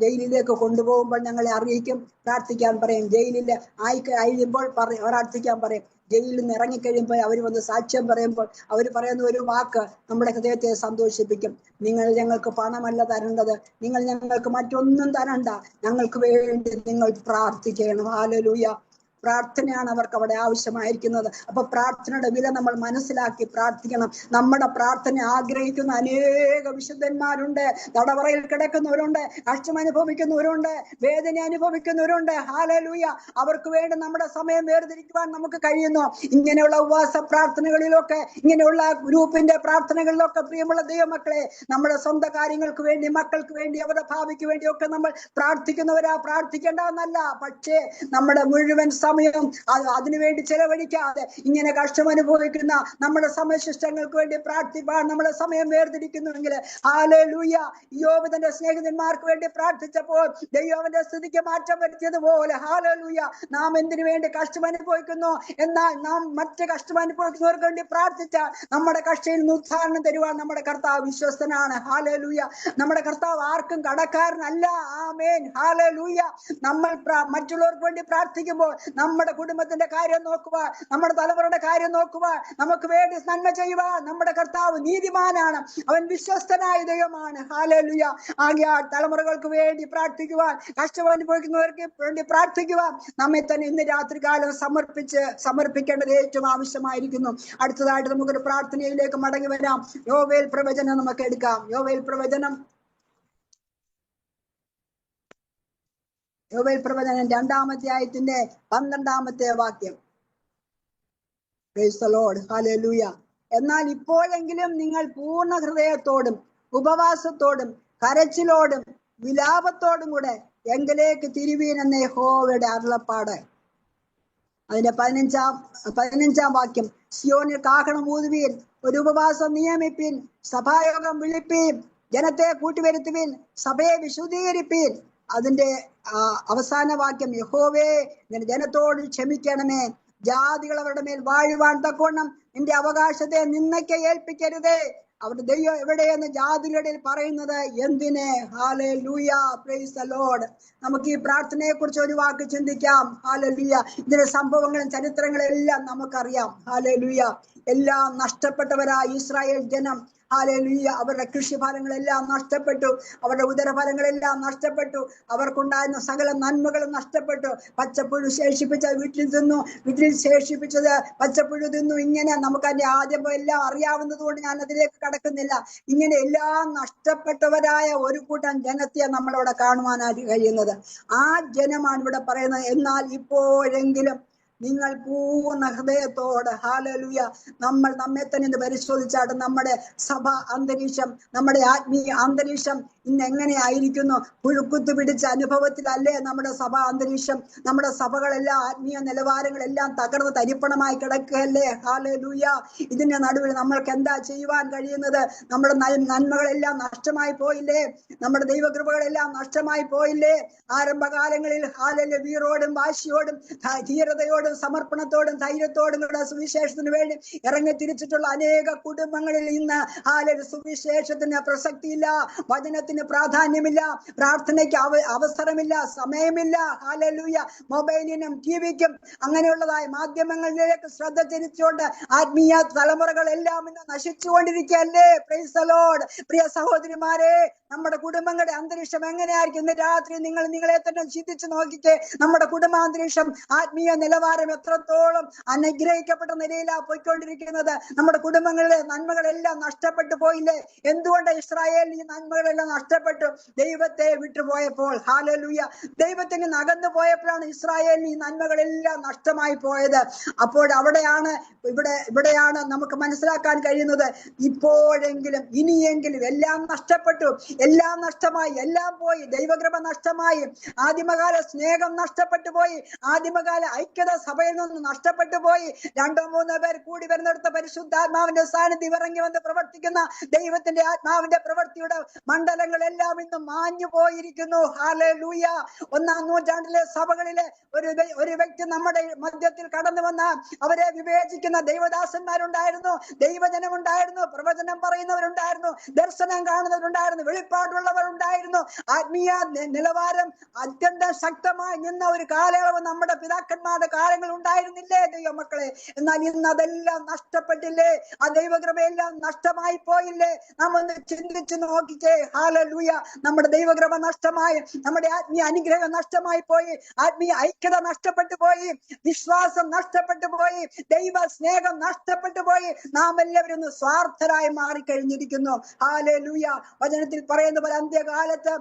ജയിലിലേക്ക് കൊണ്ടുപോകുമ്പോൾ ഞങ്ങളെ അറിയിക്കും, പ്രാർത്ഥിക്കാൻ പറയും. ജയിലിൽ കഴിയുമ്പോൾ പ്രാർത്ഥിക്കാൻ പറയും. ജയിലിൽ നിന്ന് ഇറങ്ങിക്കഴിയുമ്പോൾ അവർ വന്ന് സാക്ഷ്യം പറയുമ്പോൾ അവർ പറയുന്ന ഒരു വാക്ക് നമ്മുടെ ഹൃദയത്തെ സന്തോഷിപ്പിക്കും. നിങ്ങൾ ഞങ്ങൾക്ക് പണമല്ല തരേണ്ടത്, നിങ്ങൾ ഞങ്ങൾക്ക് മറ്റൊന്നും തരണ്ട, ഞങ്ങൾക്ക് വേണ്ടി നിങ്ങൾ പ്രാർത്ഥിക്കണം. ഹല്ലേലൂയ. പ്രാർത്ഥനയാണ് അവർക്ക് അവിടെ ആവശ്യമായിരിക്കുന്നത്. അപ്പൊ പ്രാർത്ഥനയുടെ വില നമ്മൾ മനസ്സിലാക്കി പ്രാർത്ഥിക്കണം. നമ്മുടെ പ്രാർത്ഥന ആഗ്രഹിക്കുന്ന അനേക വിശുദ്ധന്മാരുണ്ട്. തടവറയിൽ കിടക്കുന്നവരുണ്ട്, കഷ്ടം അനുഭവിക്കുന്നവരുണ്ട്, വേദന അനുഭവിക്കുന്നവരുണ്ട്. ഹല്ലേലൂയ. അവർക്ക് വേണ്ടി നമ്മുടെ സമയം വേർതിരിക്കുവാൻ നമുക്ക് കഴിയുന്നു. ഇങ്ങനെയുള്ള ഉപവാസ പ്രാർത്ഥനകളിലൊക്കെ, ഇങ്ങനെയുള്ള ഗ്രൂപ്പിന്റെ പ്രാർത്ഥനകളിലൊക്കെ പ്രിയമുള്ള ദൈവമക്കളെ, നമ്മുടെ സ്വന്തം കാര്യങ്ങൾക്ക് വേണ്ടി, മക്കൾക്ക് വേണ്ടി, അവരുടെ ഭാവിക്ക് വേണ്ടിയൊക്കെ നമ്മൾ പ്രാർത്ഥിക്കുന്നവരാ. പ്രാർത്ഥിക്കേണ്ടെന്നല്ല, പക്ഷേ നമ്മുടെ മുഴുവൻ സമയം അതിനുവേണ്ടി ചെലവഴിക്കാതെ ഇങ്ങനെ കഷ്ടം അനുഭവിക്കുന്ന നമ്മുടെ സമയശിഷ്ടങ്ങൾക്ക് വേണ്ടി പ്രാർത്ഥിപ്പാൻ നമ്മുടെ സമയം വേർതിരിക്കുന്നുവെങ്കിൽ ഹല്ലേലൂയ. യോബ് തന്റെ സ്നേഹിതന്മാർക്ക് വേണ്ടി പ്രാർത്ഥിച്ചപ്പോൾ ദൈവം അവന്റെ സ്ഥിതിക്ക് മാറ്റം വരുത്തിയതുപോലെ ഹല്ലേലൂയ നാം എന്തിനു വേണ്ടി കഷ്ടം അനുഭവിക്കുന്നു, എന്നാൽ നാം മറ്റ് കഷ്ടം അനുഭവിക്കുന്നവർക്ക് വേണ്ടി പ്രാർത്ഥിച്ചാൽ നമ്മുടെ കഷ്ടയിൽ നിന്ന് ഉദ്ധാരണം തരുവാൻ നമ്മുടെ കർത്താവ് വിശ്വസ്തനാണ്. ഹല്ലേലൂയ. നമ്മുടെ കർത്താവ് ആർക്കും കടക്കാരനല്ല. ആമേൻ. ഹല്ലേലൂയ. നമ്മൾ മറ്റുള്ളവർക്ക് വേണ്ടി പ്രാർത്ഥിക്കുമ്പോൾ നമ്മുടെ കുടുംബത്തിന്റെ കാര്യം നോക്കുക, നമ്മുടെ തലമുറയുടെ കാര്യം നോക്കുക, നമുക്ക് വേണ്ടി നന്മ ചെയ്യുവാൻ നമ്മുടെ കർത്താവ് നീതിമാനാണ്, അവൻ വിശ്വസ്തനായ ദൈവമാണ്. ഹല്ലേലൂയ. ആകയാൽ തലമുറകൾക്ക് വേണ്ടി പ്രാർത്ഥിക്കുവാൻ, കഷ്ടം അനുഭവിക്കുന്നവർക്ക് വേണ്ടി പ്രാർത്ഥിക്കുവാൻ നമ്മെ തന്നെ ഇന്ന് രാത്രികാലം സമർപ്പിക്കേണ്ടത് ഏറ്റവും ആവശ്യമായിരിക്കുന്നു. അടുത്തതായിട്ട് നമുക്കൊരു പ്രാർത്ഥനയിലേക്ക് മടങ്ങി വരാം. യോവേൽ പ്രവചനം നമുക്ക് എടുക്കാം. യോവേൽ പ്രവചനം 2-ാം അധ്യായത്തിന്റെ 12-ാമത്തെ വാക്യം. Price the lord. ഹല്ലേലൂയ. എന്നാൽ ഇപ്പോഴെങ്കിലും നിങ്ങൾ പൂർണ്ണ ഹൃദയത്തോടും ഉപവാസത്തോടും കരച്ചിലോടും വിലാപത്തോടും കൂടെ എങ്കിലേക്ക് തിരുവീൻ എന്ന യഹോവയുടെ അരുളപ്പാട്. അതിന്റെ 15-ാം വാക്യം. സിയോനിൽ കാഹളം ഊതുവീൻ, ഒരു ഉപവാസം നിയമിപ്പീൻ, സഭായോഗം വിളിപ്പീൻ, ജനത്തെ കൂട്ടിവരുത്തുവീൻ, സഭയെ വിശുദ്ധീകരിപ്പീൻ. അതിന്റെ അവസാന വാക്യം, യഹോവേ നിന്റെ ജനത്തോട് ക്ഷമിക്കണമേ, ജാതികൾ അവരുടെ മേൽ വാഴുവാൻ തക്കോണം നിന്റെ അവകാശത്തെ നിന്നയ്ക്ക് ഏൽപ്പിക്കരുതേ. അവരുടെ ദൈവം എവിടെയെന്ന് ജാതികളുടെ പറയുന്നത് എന്തിന്? ഹല്ലേലൂയ. Price the Lord. നമുക്ക് ഈ പ്രാർത്ഥനയെ കുറിച്ച് ഒരു വാക്ക് ചിന്തിക്കാം. ഹല്ലേലൂയ. ഇതിന്റെ സംഭവങ്ങളും ചരിത്രങ്ങളും എല്ലാം നമുക്കറിയാം. ഹല്ലേലൂയ. എല്ലാം നഷ്ടപ്പെട്ടവരായ ഇസ്രായേൽ ജനം, ഹല്ലേലൂയ, അവരുടെ കൃഷിഫലങ്ങളെല്ലാം നഷ്ടപ്പെട്ടു, അവരുടെ ഉദരഫലങ്ങളെല്ലാം നഷ്ടപ്പെട്ടു, അവർക്കുണ്ടായിരുന്ന സകല നന്മകളും നഷ്ടപ്പെട്ടു. പച്ചപ്പുഴു ശേഷിപ്പിച്ചത് വീട്ടിൽ തിന്നു, വീട്ടിൽ ശേഷിപ്പിച്ചത് പച്ചപ്പുഴു തിന്നു. ഇങ്ങനെ നമുക്ക് അതിന്റെ ആദ്യം എല്ലാം അറിയാവുന്നത് കൊണ്ട് ഞാൻ അതിലേക്ക് കടക്കുന്നില്ല. ഇങ്ങനെ എല്ലാം നഷ്ടപ്പെട്ടവരായ ഒരു കൂട്ടം ജനത്തെ നമ്മളവിടെ കാണുവാനായിട്ട് കഴിയുന്നത്. ആ ജനമാണ് ഇവിടെ പറയുന്നത്. എന്നാൽ ഇപ്പോഴെങ്കിലും നിങ്ങൾ പൂർണ്ണ ഹൃദയത്തോടെ, ഹല്ലേലൂയ, നമ്മൾ നമ്മെ തന്നെ പരിശോധിച്ചാട്ട് നമ്മുടെ സഭ അന്തരീക്ഷം, നമ്മുടെ ആത്മീയ അന്തരീക്ഷം ഇന്ന് എങ്ങനെയായിരിക്കുന്നു? പുഴുക്കുത്തു പിടിച്ച അനുഭവത്തിലല്ലേ നമ്മുടെ സഭ അന്തരീക്ഷം? നമ്മുടെ സഭകളെല്ലാം ആത്മീയ നിലവാരങ്ങളെല്ലാം തകർന്ന് തരിപ്പണമായി കിടക്കുകയല്ലേ? ഹല്ലേലൂയ. ഇതിന്റെ നടുവിൽ നമ്മൾക്ക് എന്താ ചെയ്യുവാൻ കഴിയുന്നത്? നമ്മുടെ നന്മകളെല്ലാം നഷ്ടമായി പോയില്ലേ? നമ്മുടെ ദൈവകൃപകളെല്ലാം നഷ്ടമായി പോയില്ലേ? ആരംഭകാലങ്ങളിൽ ഹല്ലേലൂയ വീറോടും വാശിയോടും ധീരതയോടും സമർപ്പണത്തോടും ധൈര്യത്തോടും കൂടെ സുവിശേഷത്തിന് വേണ്ടി ഇറങ്ങി തിരിച്ചിട്ടുള്ള അനേക കുടുംബങ്ങളിൽ ഇന്ന് ഹല്ലേലൂയ സുവിശേഷത്തിന് പ്രസക്തിയില്ല, വചനത്തിന് പ്രാധാന്യമില്ല, പ്രാർത്ഥനയ്ക്ക് അവസരമില്ല, സമയമില്ല. ഹല്ലേലൂയ. മൊബൈലിനും ടിവിക്കും അങ്ങനെയുള്ളതായ മാധ്യമങ്ങളിലേക്ക് ശ്രദ്ധ തിരിച്ചുകൊണ്ട് ആത്മീയ തലമുറകളെല്ലാം ഇന്ന് നശിച്ചുകൊണ്ടിരിക്കുകയല്ലേ? Praise the lord. പ്രിയ സഹോദരിമാരെ, നമ്മുടെ കുടുംബങ്ങളുടെ അന്തരീക്ഷം എങ്ങനെയായിരിക്കും? ഇന്ന് രാത്രി നിങ്ങളെ തന്നെ ചിന്തിച്ചു നോക്കിക്കേ. നമ്മുടെ കുടുംബാന്തരീക്ഷം, ആത്മീയ നിലവാരം എത്രത്തോളം അനുഗ്രഹിക്കപ്പെട്ട നിലയിലാണ് പോയിക്കൊണ്ടിരിക്കുന്നത്. നമ്മുടെ കുടുംബങ്ങളിലെ നന്മകളെല്ലാം നഷ്ടപ്പെട്ടു പോയില്ലേ? എന്തുകൊണ്ട് ഇസ്രായേൽ ഈ നന്മകളെല്ലാം നഷ്ടപ്പെട്ടു? ദൈവത്തെ വിട്ടുപോയപ്പോൾ. ഹല്ലേലൂയ. ദൈവത്തിൽ നിന്ന് അകന്നു പോയപ്പോഴാണ് ഇസ്രായേലിന് ഈ നന്മകളെല്ലാം നഷ്ടമായി പോയത്. അപ്പോൾ ഇവിടെയാണ് നമുക്ക് മനസ്സിലാക്കാൻ കഴിയുന്നത്, ഇപ്പോഴെങ്കിലും ഇനിയെങ്കിലും എല്ലാം നഷ്ടപ്പെട്ടു, എല്ലാം നഷ്ടമായി, എല്ലാം പോയി. ദൈവകൃപ നഷ്ടമായി, ആദിമകാല സ്നേഹം നഷ്ടപ്പെട്ടു പോയി, ആദിമകാല ഐക്യത സഭയിൽ നിന്ന് നഷ്ടപ്പെട്ടു പോയി. 2-3 പേർ കൂടി വരുന്നിടത്ത് പരിശുദ്ധാത്മാവിന്റെ സാന്നിധ്യം ഇറങ്ങി വന്ന് പ്രവർത്തിക്കുന്ന ദൈവത്തിന്റെ ആത്മാവിന്റെ പ്രവൃത്തിയുടെ മണ്ഡലങ്ങളെല്ലാം ഇന്ന് മാഞ്ഞു പോയിരിക്കുന്നു. ഹല്ലേലൂയ. 1-ാം നൂറ്റാണ്ടിലെ സഭകളിലെ ഒരു വ്യക്തി നമ്മുടെ മധ്യത്തിൽ കടന്നു വന്ന അവരെ വിവേചിക്കുന്ന ദൈവദാസന്മാരുണ്ടായിരുന്നു, ദൈവജനമുണ്ടായിരുന്നു, പ്രവചനം പറയുന്നവരുണ്ടായിരുന്നു, ദർശനം കാണുന്നവരുണ്ടായിരുന്നു, വെളിപ്പാടുള്ളവരുണ്ടായിരുന്നു. ആത്മീയ നിലവാരം അത്യന്തം ശക്തമായി നിന്ന ഒരു കാലയളവ് നമ്മുടെ പിതാക്കന്മാരുടെ കാലങ്ങൾ ഉണ്ടായിരുന്നില്ലേ ദൈവമക്കളെ? എന്നാൽ ഇന്ന് അതെല്ലാം നഷ്ടപ്പെട്ടില്ലേ? ആ ദൈവകൃപയെല്ലാം നഷ്ടമായി പോയില്ലേ? നാം ഒന്ന് ചിന്തിച്ചു നോക്കിക്കേ. ഹല്ലേലൂയ. നമ്മുടെ ദൈവകൃപ നഷ്ടമായി, നമ്മുടെ ആത്മീയ അനുഗ്രഹം നഷ്ടമായി പോയി, ആത്മീയ ഐക്യത നഷ്ടപ്പെട്ടു പോയി, വിശ്വാസം നഷ്ടപ്പെട്ടു പോയി, ദൈവ സ്നേഹം നഷ്ടപ്പെട്ടു പോയി. നാം എല്ലാവരും സ്വാർത്ഥരായി മാറിക്കഴിഞ്ഞിരിക്കുന്നു. ഹല്ലേലൂയ. വചനത്തിൽ പറയുന്ന പോലെ അന്ത്യകാലത്ത്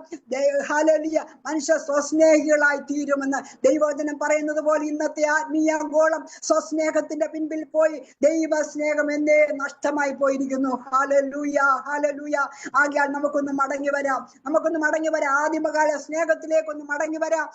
ഹല്ലേലൂയ മനുഷ്യ സ്വസ്നേഹികളായി തീരുമെന്ന് ദൈവവചനം പറയുന്നത് പോലെ ഇന്നത്തെ ആത്മീയ ഗോളം സ്വസ്നേഹത്തിന്റെ പിൻപിൽ പോയി ദൈവ സ്നേഹം എന്നേ നഷ്ടമായി പോയിരിക്കുന്നു. Hallelujah, hallelujah. ആകയാൽ നമുക്കൊന്ന് മടങ്ങി വരാം, നമുക്കൊന്ന് മടങ്ങി വരാം. ആദിമകാല സ്നേഹത്തിലേക്കൊന്ന് മടങ്ങി വരാം,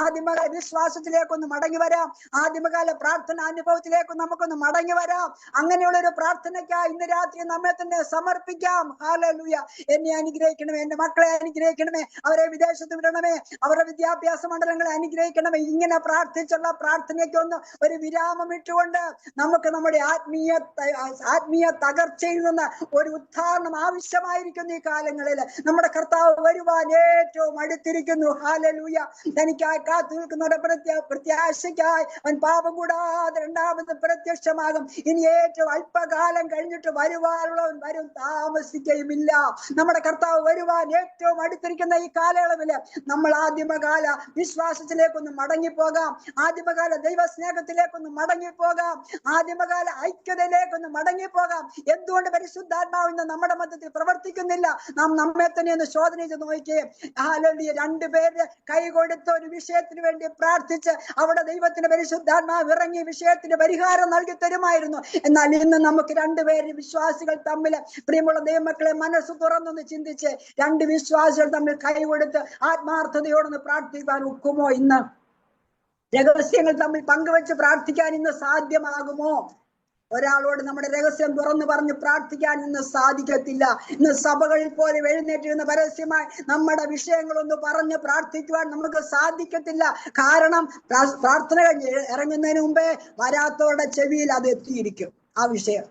ആദിമകാല വിശ്വാസത്തിലേക്കൊന്ന് മടങ്ങി വരാം, ആദിമകാല പ്രാർത്ഥന അനുഭവത്തിലേക്ക് നമുക്കൊന്ന് മടങ്ങി വരാം. അങ്ങനെയുള്ള ഒരു പ്രാർത്ഥനയ്ക്കായി ഇന്ന് രാത്രി നമ്മെ തന്നെ സമർപ്പിക്കാം. ഹല്ലേലൂയ. എന്നെ അനുഗ്രഹിക്കണമേ, എന്റെ മക്കളെ അനുഗ്രഹിക്കണമേ, അവരെ വിദേശത്ത് വിടണമേ, അവരുടെ വിദ്യാഭ്യാസ മണ്ഡലങ്ങളെ അനുഗ്രഹിക്കണമേ. ഇങ്ങനെ പ്രാർത്ഥിച്ചുള്ള പ്രാർത്ഥനയ്ക്കൊന്ന് ഒരു വിരാമം ഇട്ടുകൊണ്ട് നമുക്ക് നമ്മുടെ ആത്മീയ തകർച്ചയിൽ നിന്ന് ഒരു ഉദ്ധാരണം ആവശ്യമായിരിക്കുന്നു. ഈ കാലങ്ങളിൽ നമ്മുടെ കർത്താവ് വരുവാൻ ഏറ്റവും അടുത്തിരിക്കുന്നു. ഹല്ലേലൂയ. തനിക്കായി കാത്തു നിൽക്കുന്നവരുടെ പ്രത്യാശയ്ക്കായി അവൻ പാപം കൂടാതെ രണ്ടാമത് പ്രത്യക്ഷമാകും. ഇനി ഏറ്റവും അല്പകാലം കഴിഞ്ഞിട്ട് വരുവാനുള്ളവൻ വരും, താമസിക്കുകയുമില്ല. നമ്മുടെ കർത്താവ് വരുവാൻ ഏറ്റവും അടുത്തിരിക്കുന്ന ഈ കാലയളവില് നമ്മൾ ആദിമകാല വിശ്വാസത്തിലേക്കൊന്ന് മടങ്ങിപ്പോകാം, ആദിമകാല ദൈവസ്നേഹത്തിലേക്കൊന്ന് മടങ്ങിപ്പോകാം, ആദിമകാല ഐക്യതയിലേക്കൊന്ന് മടങ്ങിപ്പോകാം. എന്തുകൊണ്ട് പരിശുദ്ധാത്മാവ് ഇന്ന് നമ്മുടെ മധ്യത്തിൽ പ്രവർത്തിക്കുന്നില്ല? നാം നമ്മെ തന്നെ ഒന്ന് ശോധന ചെയ്ത് നോക്കിയേ. ഹല്ലേലൂയ. രണ്ടുപേര് കൈ കൊടുത്ത ഒരു വിഷയത്തിന് വേണ്ടി പ്രാർത്ഥിച്ച് അവിടെ ദൈവത്തിന്റെ പരിശുദ്ധാത്മാവ് ഇറങ്ങി വിഷയത്തിന് പരിഹാരം നൽകി തരുമായിരുന്നു. എന്നാൽ ഇന്ന് നമുക്ക് രണ്ടുപേര് വിശ്വാസികൾ തമ്മിൽ, പ്രിയമുള്ള ദൈവമക്കളെ, മനസ്സ് തുറന്നൊന്ന് ചിന്തിച്ച് രണ്ട് വിശ്വാസികൾ തമ്മിൽ കൈ കൊടുത്ത് ആത്മാർത്ഥതയോടൊന്ന് പ്രാർത്ഥിക്കാൻ ഒക്കുമോ? ഇന്ന് രഹസ്യങ്ങൾ തമ്മിൽ പങ്കുവെച്ച് പ്രാർത്ഥിക്കാൻ ഇന്ന് സാധ്യമാകുമോ? ഒരാളോട് നമ്മുടെ രഹസ്യം തുറന്നു പറഞ്ഞ് പ്രാർത്ഥിക്കാൻ ഇന്ന് സാധിക്കത്തില്ല. ഇന്ന് സഭകളിൽ പോലെ എഴുന്നേറ്റിരുന്ന പരസ്യമായി നമ്മുടെ വിഷയങ്ങളൊന്ന് പറഞ്ഞ് പ്രാർത്ഥിക്കുവാൻ നമുക്ക് സാധിക്കത്തില്ല. കാരണം പ്രാർത്ഥന ഇറങ്ങുന്നതിന് മുമ്പേ വരാത്തവരുടെ ചെവിയിൽ അത് എത്തിയിരിക്കും, ആ വിഷയം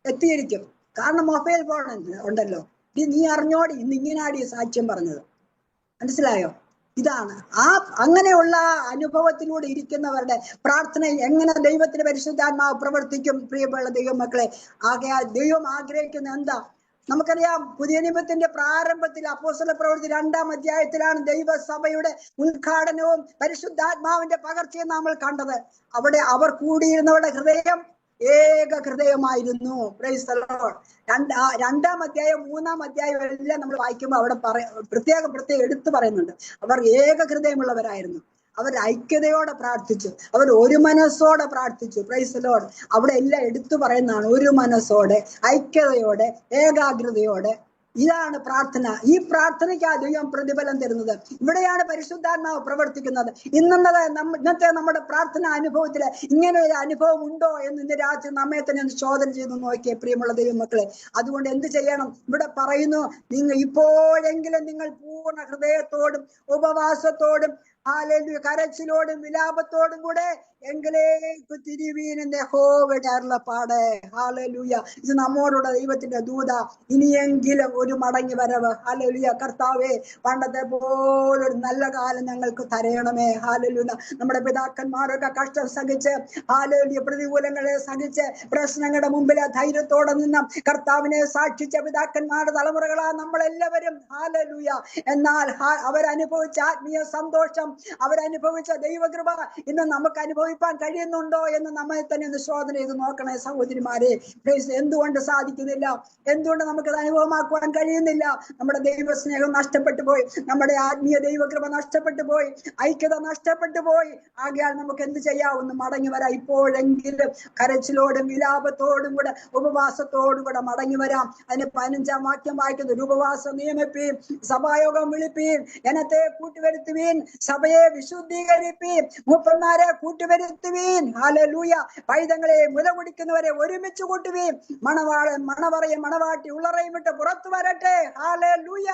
എത്തിയിരിക്കും. കാരണം മൊബൈൽ ഫോൺ ഉണ്ടല്ലോ. നീ അറിഞ്ഞോടി ഇന്ന് ഇങ്ങനാടി സാക്ഷ്യം പറഞ്ഞത്, മനസ്സിലായോ? ഇതാണ് അങ്ങനെയുള്ള അനുഭവത്തിലൂടെ ഇരിക്കുന്നവരുടെ പ്രാർത്ഥന എങ്ങനെ ദൈവത്തിന്റെ പരിശുദ്ധാത്മാവ് പ്രവർത്തിക്കും? പ്രിയമുള്ള ദൈവമക്കളെ, ആകയാൽ ദൈവം ആഗ്രഹിക്കുന്ന എന്താ? നമുക്കറിയാം, പുതിയ നിയമത്തിന്റെ പ്രാരംഭത്തിൽ അപ്പോസ്തല പ്രവൃത്തി 2-ാം അധ്യായത്തിലാണ് ദൈവസഭയുടെ ഉദ്ഘാടനവും പരിശുദ്ധാത്മാവിന്റെ പകർച്ചയും നമ്മൾ കണ്ടത്. അവിടെ അവർ കൂടിയിരുന്നവരുടെ ഹൃദയം ഏക ഹൃദയമായിരുന്നു. Praise the lord. 2-ാം അധ്യായം 3-ാം അധ്യായം എല്ലാം നമ്മൾ വായിക്കുമ്പോൾ അവിടെ പ്രത്യേകം എടുത്തു പറയുന്നുണ്ട്. അവർ ഏക ഹൃദയമുള്ളവരായിരുന്നു, അവർ ഐക്യതയോടെ പ്രാർത്ഥിച്ചു, അവർ ഒരു മനസ്സോടെ പ്രാർത്ഥിച്ചു. Price the Lord. അവിടെ എല്ലാം എടുത്തു പറയുന്നതാണ്. ഒരു മനസ്സോടെ, ഐക്യതയോടെ, ഏകാഗ്രതയോടെ. ഇതാണ് പ്രാർത്ഥന. ഈ പ്രാർത്ഥനയ്ക്ക് ദൈവം പ്രതിഫലം തരുന്നത്. ഇവിടെയാണ് പരിശുദ്ധാത്മാവ് പ്രവർത്തിക്കുന്നത്. ഇന്നത്തെ നമ്മുടെ പ്രാർത്ഥന അനുഭവത്തില് ഇങ്ങനെ ഒരു അനുഭവം ഉണ്ടോ എന്ന് ഇന്ന് രാത്രി നമ്മെ തന്നെ ഒന്ന് ശോധന ചെയ്ത് നോക്കിയേ, പ്രിയമുള്ള ദൈവമക്കളെ. അതുകൊണ്ട് എന്ത് ചെയ്യണം? ഇവിടെ പറയുന്നു, നിങ്ങൾ ഇപ്പോഴെങ്കിലും നിങ്ങൾ പൂർണ്ണ ഹൃദയത്തോടും ഉപവാസത്തോടും കരച്ചിലോടും വിലാപത്തോടും കൂടെ എങ്കിലേക്ക് തിരുവീനെന്ന് യഹോവയുടെ അരുളപ്പാട്. ഹല്ലേലൂയ. ഇത് നമ്മോടുള്ള ദൈവത്തിന്റെ ദൂത. ഇനിയെങ്കിലും ഒരു മടങ്ങി വരവ്. ഹല്ലേലൂയ. കർത്താവേ, പണ്ടത്തെ പോലൊരു നല്ല കാലം ഞങ്ങൾക്ക് തരയണമേ. ഹല്ലേലൂയ. നമ്മുടെ പിതാക്കന്മാരൊക്കെ കഷ്ടം സഹിച്ച്, ഹല്ലേലൂയ, പ്രതികൂലങ്ങളെ സഹിച്ച് പ്രശ്നങ്ങളുടെ മുമ്പിൽ ധൈര്യത്തോടെ നിന്ന കർത്താവിനെ സാക്ഷിച്ച പിതാക്കന്മാരുടെ തലമുറകളാ നമ്മളെല്ലാവരും. ഹല്ലേലൂയ. എന്നാൽ അവരനുഭവിച്ച ആത്മീയ സന്തോഷം, അവരനുഭവിച്ച ദൈവകൃപ ഇന്ന് നമുക്ക് അനുഭവിക്കാൻ കഴിയുന്നുണ്ടോ എന്ന് നമ്മെ തന്നെ ഒന്ന് ശോധന ചെയ്ത് നോക്കണേ സഹോദരിമാരെ. എന്തുകൊണ്ട് സാധിക്കുന്നില്ല? എന്തുകൊണ്ട് നമുക്കത് അനുഭവമാക്കുവാൻ കഴിയുന്നില്ല? നമ്മുടെ ദൈവസ്നേഹം നഷ്ടപ്പെട്ടു പോയി, നമ്മുടെ ആത്മീയ ദൈവകൃപ നഷ്ടപ്പെട്ടു പോയി, ഐക്യത നഷ്ടപ്പെട്ടു പോയി. ആകയാൽ നമുക്ക് എന്ത് ചെയ്യാവുന്ന? മടങ്ങി വരാം. ഇപ്പോഴെങ്കിലും കരച്ചിലോടും വിലാപത്തോടും കൂടെ ഉപവാസത്തോടും കൂടെ മടങ്ങി വരാം. അതിന് 15-ാം വാക്യം വായിക്കുന്നു. ഒരു ഉപവാസം നിയമിപ്പീൻ, സഭായോഗം വിളിപ്പീൻ, ജനത്തെ കൂട്ടിവരുത്തുവീൻ, സഭയെ വിശുദ്ധീകരിപ്പീൻ, മൂപ്പന്മാരെ കൂട്ടിവരുത്തുവീൻ. ഹല്ലേലൂയ. പൈതങ്ങളെ മുല കുടിക്കുന്നവരെ ഒരുമിച്ച് കൂട്ടുവീൻ, മണവറയും മണവാട്ടി ഉള്ളറയും വിട്ട് പുറത്തു വരട്ടെ. ഹല്ലേലൂയ.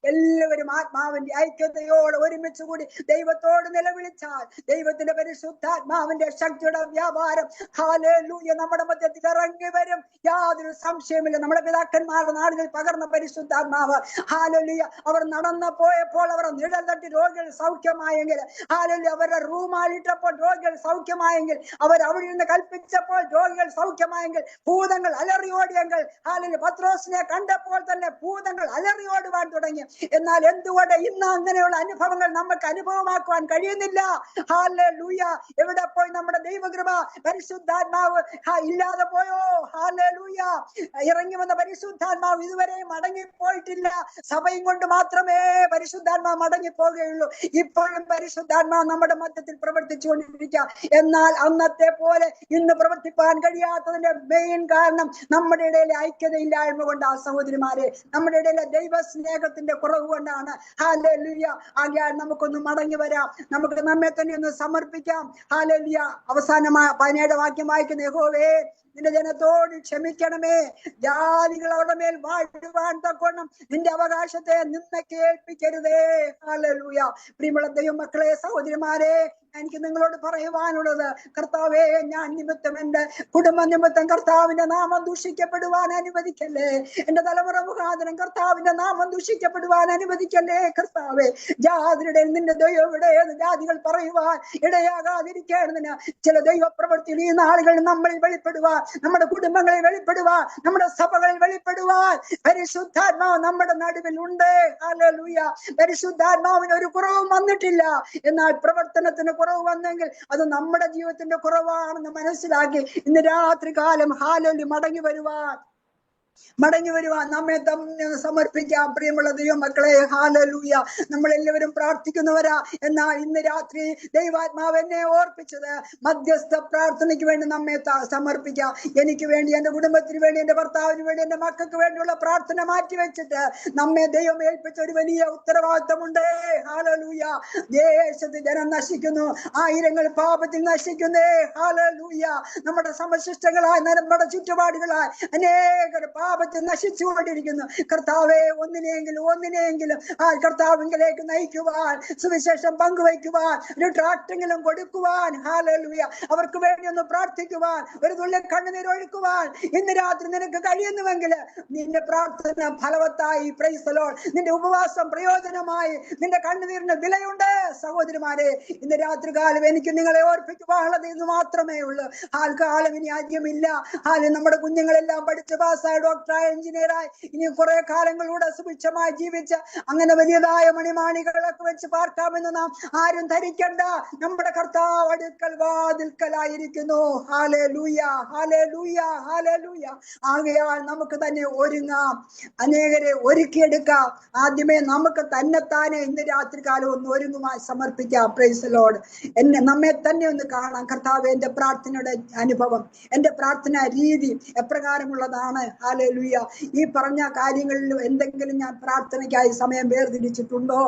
എല്ലാവരും ആത്മാവിന്റെ ഐക്യതയോട് ഒരുമിച്ച് കൂടി ദൈവത്തോട് നിലവിളിച്ചാൽ ദൈവത്തിന്റെ പരിശുദ്ധാത്മാവിന്റെ ശക്തിയുടെ വ്യാപാരം, ഹല്ലേലൂയ, നമ്മുടെ മധ്യത്തിൽ ഇറങ്ങി വരും. യാതൊരു സംശയമില്ല. നമ്മുടെ പിതാക്കന്മാരുടെ നാടുകളിൽ പകർന്ന പരിശുദ്ധാത്മാവ്, ഹല്ലേലൂയ, അവർ നടന്നു പോയപ്പോൾ അവരുടെ നിഴൽ തട്ടി രോഗികൾ സൗഖ്യമായെങ്കിൽ, ഹല്ലേലൂയ, അവരുടെ റൂമാലിട്ടപ്പോൾ രോഗികൾ സൗഖ്യമായെങ്കിൽ, അവർ അവിടെ നിന്ന് കൽപ്പിച്ചപ്പോൾ രോഗികൾ സൗഖ്യമായെങ്കിൽ, ഭൂതങ്ങൾ അലറിയോടിയെങ്കിൽ, ഹല്ലേലൂയ, പത്രോസിനെ കണ്ടപ്പോൾ തന്നെ ഭൂതങ്ങൾ അലറിയോടുവാൻ തുടങ്ങി. എന്നാൽ എന്തുകൊണ്ട് ഇന്ന് അങ്ങനെയുള്ള അനുഭവങ്ങൾ നമുക്ക് അനുഭവമാക്കുവാൻ കഴിയുന്നില്ല? ഹല്ലേലൂയ. എവിടെ പോയി നമ്മുടെ ദൈവകൃപ? പരിശുദ്ധാത്മാവ് ഇല്ലാതെ പോയോ? ഹല്ലേലൂയ. ഇറങ്ങി വന്ന പരിശുദ്ധാത്മാവ് ഇതുവരെ മടങ്ങിപ്പോയിട്ടില്ല. സഭയും കൊണ്ട് മാത്രമേ മാത്രമേ പരിശുദ്ധാത്മാ മടങ്ങിപ്പോകുകയുള്ളൂ. ഇപ്പോഴും പരിശുദ്ധാത്മാ നമ്മുടെ മധ്യത്തിൽ പ്രവർത്തിച്ചുകൊണ്ടിരിക്കുക. എന്നാൽ അന്നത്തെ പോലെ ഇന്ന് പ്രവർത്തിപ്പാൻ കഴിയാത്തതിന്റെ മെയിൻ കാരണം നമ്മുടെ ഇടയിലെ ഐക്യതയില്ലായ്മ കൊണ്ടാ സഹോദരിമാരെ, നമ്മുടെ ഇടയിലെ ദൈവ സ്നേഹത്തിന്റെ കുറവ് കൊണ്ടാണ്. ഹല്ലേലൂയ. ആകയാൽ നമുക്കൊന്ന് മടങ്ങി വരാം, നമുക്ക് നമ്മെ തന്നെ ഒന്ന് സമർപ്പിക്കാം. ഹല്ലേലൂയ. അവസാനമായ 17 വാക്യം വായിക്കുന്ന യഹോവേ നിന്റെ ജനത്തോട് ക്ഷമിക്കണമേ, ജാതികൾ അവരുടെ മേൽ വാഴുവാൻ തക്കവണ്ണം നിന്റെ അവകാശത്തെ നിന്നയ്ക്ക് ഏൽപ്പിക്കരുതേ. ഹല്ലേലൂയ. പ്രിയമുള്ള ദൈവമക്കളെ, സഹോദരിമാരെ, എനിക്ക് നിങ്ങളോട് പറയുവാനുള്ളത്, കർത്താവേ ഞാൻ നിമിത്തം, എന്റെ കുടുംബ നിമിത്തം കർത്താവിന്റെ നാമം ദൂഷിക്കപ്പെടുവാൻ അനുവദിക്കല്ലേ. എന്റെ തലമുറ മുഖാന്തരം കർത്താവിന്റെ നാമം ദൂഷിക്കപ്പെടുവാൻ അനുവദിക്കല്ലേ. കർത്താവേ, ജാതിയുടെ നിന്റെ ദൈവം എവിടെയെന്ന് ജാതികൾ പറയുവാൻ ഇടയാകാതിരിക്കേണ്ടതിന് ചില ദൈവ പ്രവൃത്തിയിൽ ഈ നാളുകളിൽ നമ്മളിൽ വെളിപ്പെടുവാൻ, നമ്മുടെ കുടുംബങ്ങളിൽ വെളിപ്പെടുവാൻ, നമ്മുടെ സഭകളിൽ വെളിപ്പെടുവാൻ പരിശുദ്ധാത്മാവ് നമ്മുടെ നടുവിൽ ഉണ്ട്. ഹല്ലേലൂയ. പരിശുദ്ധാത്മാവിന് ഒരു കുറവും വന്നിട്ടില്ല. എന്നാൽ പ്രവർത്തനത്തിന് കുറവ് വന്നെങ്കിൽ അത് നമ്മുടെ ജീവിതത്തിന്റെ കുറവാണെന്ന് മനസ്സിലാക്കി ഇന്ന് രാത്രി കാലം ഹല്ലേലൂയ മടങ്ങി വരുവാൻ നമ്മെ തന്നെ സമർപ്പിക്കാം. പ്രിയമുള്ള ദൈവമക്കളെ, ഹല്ലേലൂയ. നമ്മളെല്ലാവരും പ്രാർത്ഥിക്കുന്നവരാ. എന്നാൽ ഇന്ന് രാത്രി ദൈവാത്മാവ് എന്നെ ഓർപ്പിച്ചത് മധ്യസ്ഥ പ്രാർത്ഥനയ്ക്ക് വേണ്ടി നമ്മെ സമർപ്പിക്കാം. എനിക്ക് വേണ്ടി, എന്റെ കുടുംബത്തിന് വേണ്ടി, എന്റെ ഭർത്താവിന് വേണ്ടി, എന്റെ മക്കൾക്ക് വേണ്ടിയുള്ള പ്രാർത്ഥന മാറ്റിവെച്ചിട്ട് നമ്മെ ദൈവം ഏൽപ്പിച്ച ഒരു വലിയ ഉത്തരവാദിത്തമുണ്ട്. ഹല്ലേലൂയ. ദേശത്ത് ജനം നശിക്കുന്നു, ആയിരങ്ങൾ പാപത്തിൽ നശിക്കുന്നേ. ഹല്ലേലൂയ. നമ്മുടെ സമശിഷ്ടങ്ങളായ നമ്മുടെ ചുറ്റുപാടുകളായ അനേകർ പാപത്തിൽ നശിച്ചുകൊണ്ടിരിക്കുന്നു. കർത്താവെ, ഒന്നിനെയെങ്കിലും ആ കർത്താവിലേക്ക് നയിക്കുവാൻ, സുവിശേഷം പങ്കുവയ്ക്കുവാൻ, ഒരു ട്രാക്ടെങ്കിലും കൊടുക്കുവാൻ, ഹല്ലേലൂയ, അവർക്ക് വേണ്ടി ഒന്ന് പ്രാർത്ഥിക്കുവാൻ, ഒരു തുള്ളി കണ്ണുനീർ ഒഴുക്കുവാൻ ഇന്ന് രാത്രി നിനക്ക് കഴിയുന്നുവെങ്കിൽ നിന്റെ പ്രാർത്ഥന ഫലവത്തായി, പ്രൈസ് ദി ലോർഡ്, നിന്റെ ഉപവാസം പ്രയോജനമായി, നിന്റെ കണ്ണുനീരിന് വിലയുണ്ട്. സഹോദരിമാരെ, ഇന്ന് രാത്രി കാലം എനിക്ക് നിങ്ങളെ ഓർപ്പിക്കുവാനുള്ളത് ഇത് മാത്രമേ ഉള്ളൂ. ആൾക്കാലം ഇനി ആദ്യമില്ല. നമ്മുടെ കുഞ്ഞുങ്ങളെല്ലാം പഠിച്ച് പാസ്സായ ഡോക്ടറായ, എഞ്ചിനീയറായി, ഇനി കുറെ കാലങ്ങളിലൂടെ സുഭിക്ഷമായി ജീവിച്ച് അങ്ങനെ വലിയതായ മണിമാണികളൊക്കെ വെച്ച് പാർക്കാമെന്ന് നാം ആരും ധരിക്കണ്ട. നമ്മുടെ കർത്താവ് അടുക്കൽ വാതിൽക്കലായിരിക്കുന്നു. Hallelujah, hallelujah, hallelujah. ആകയാൽ നമുക്ക് തന്നെ ഒരുങ്ങാം, അനേകരെ ഒരുക്കിയെടുക്കാം. ആദ്യമേ നമുക്ക് തന്നെത്താനെ ഇന്ന് രാത്രി കാലം ഒന്ന് ഒരുങ്ങുമായി സമർപ്പിക്കാം. Price the Lord. നമ്മെ തന്നെ ഒന്ന് കാണാം. കർത്താവ്, എന്റെ പ്രാർത്ഥനയുടെ അനുഭവം, എന്റെ പ്രാർത്ഥന രീതി എപ്രകാരമുള്ളതാണ്? ഹല്ലേലൂയ. ഈ പറഞ്ഞ കാര്യങ്ങളിൽ എന്തെങ്കിലും ഞാൻ പ്രാർത്ഥനയ്ക്കായി സമയം വേർതിരിച്ചിട്ടുണ്ടോ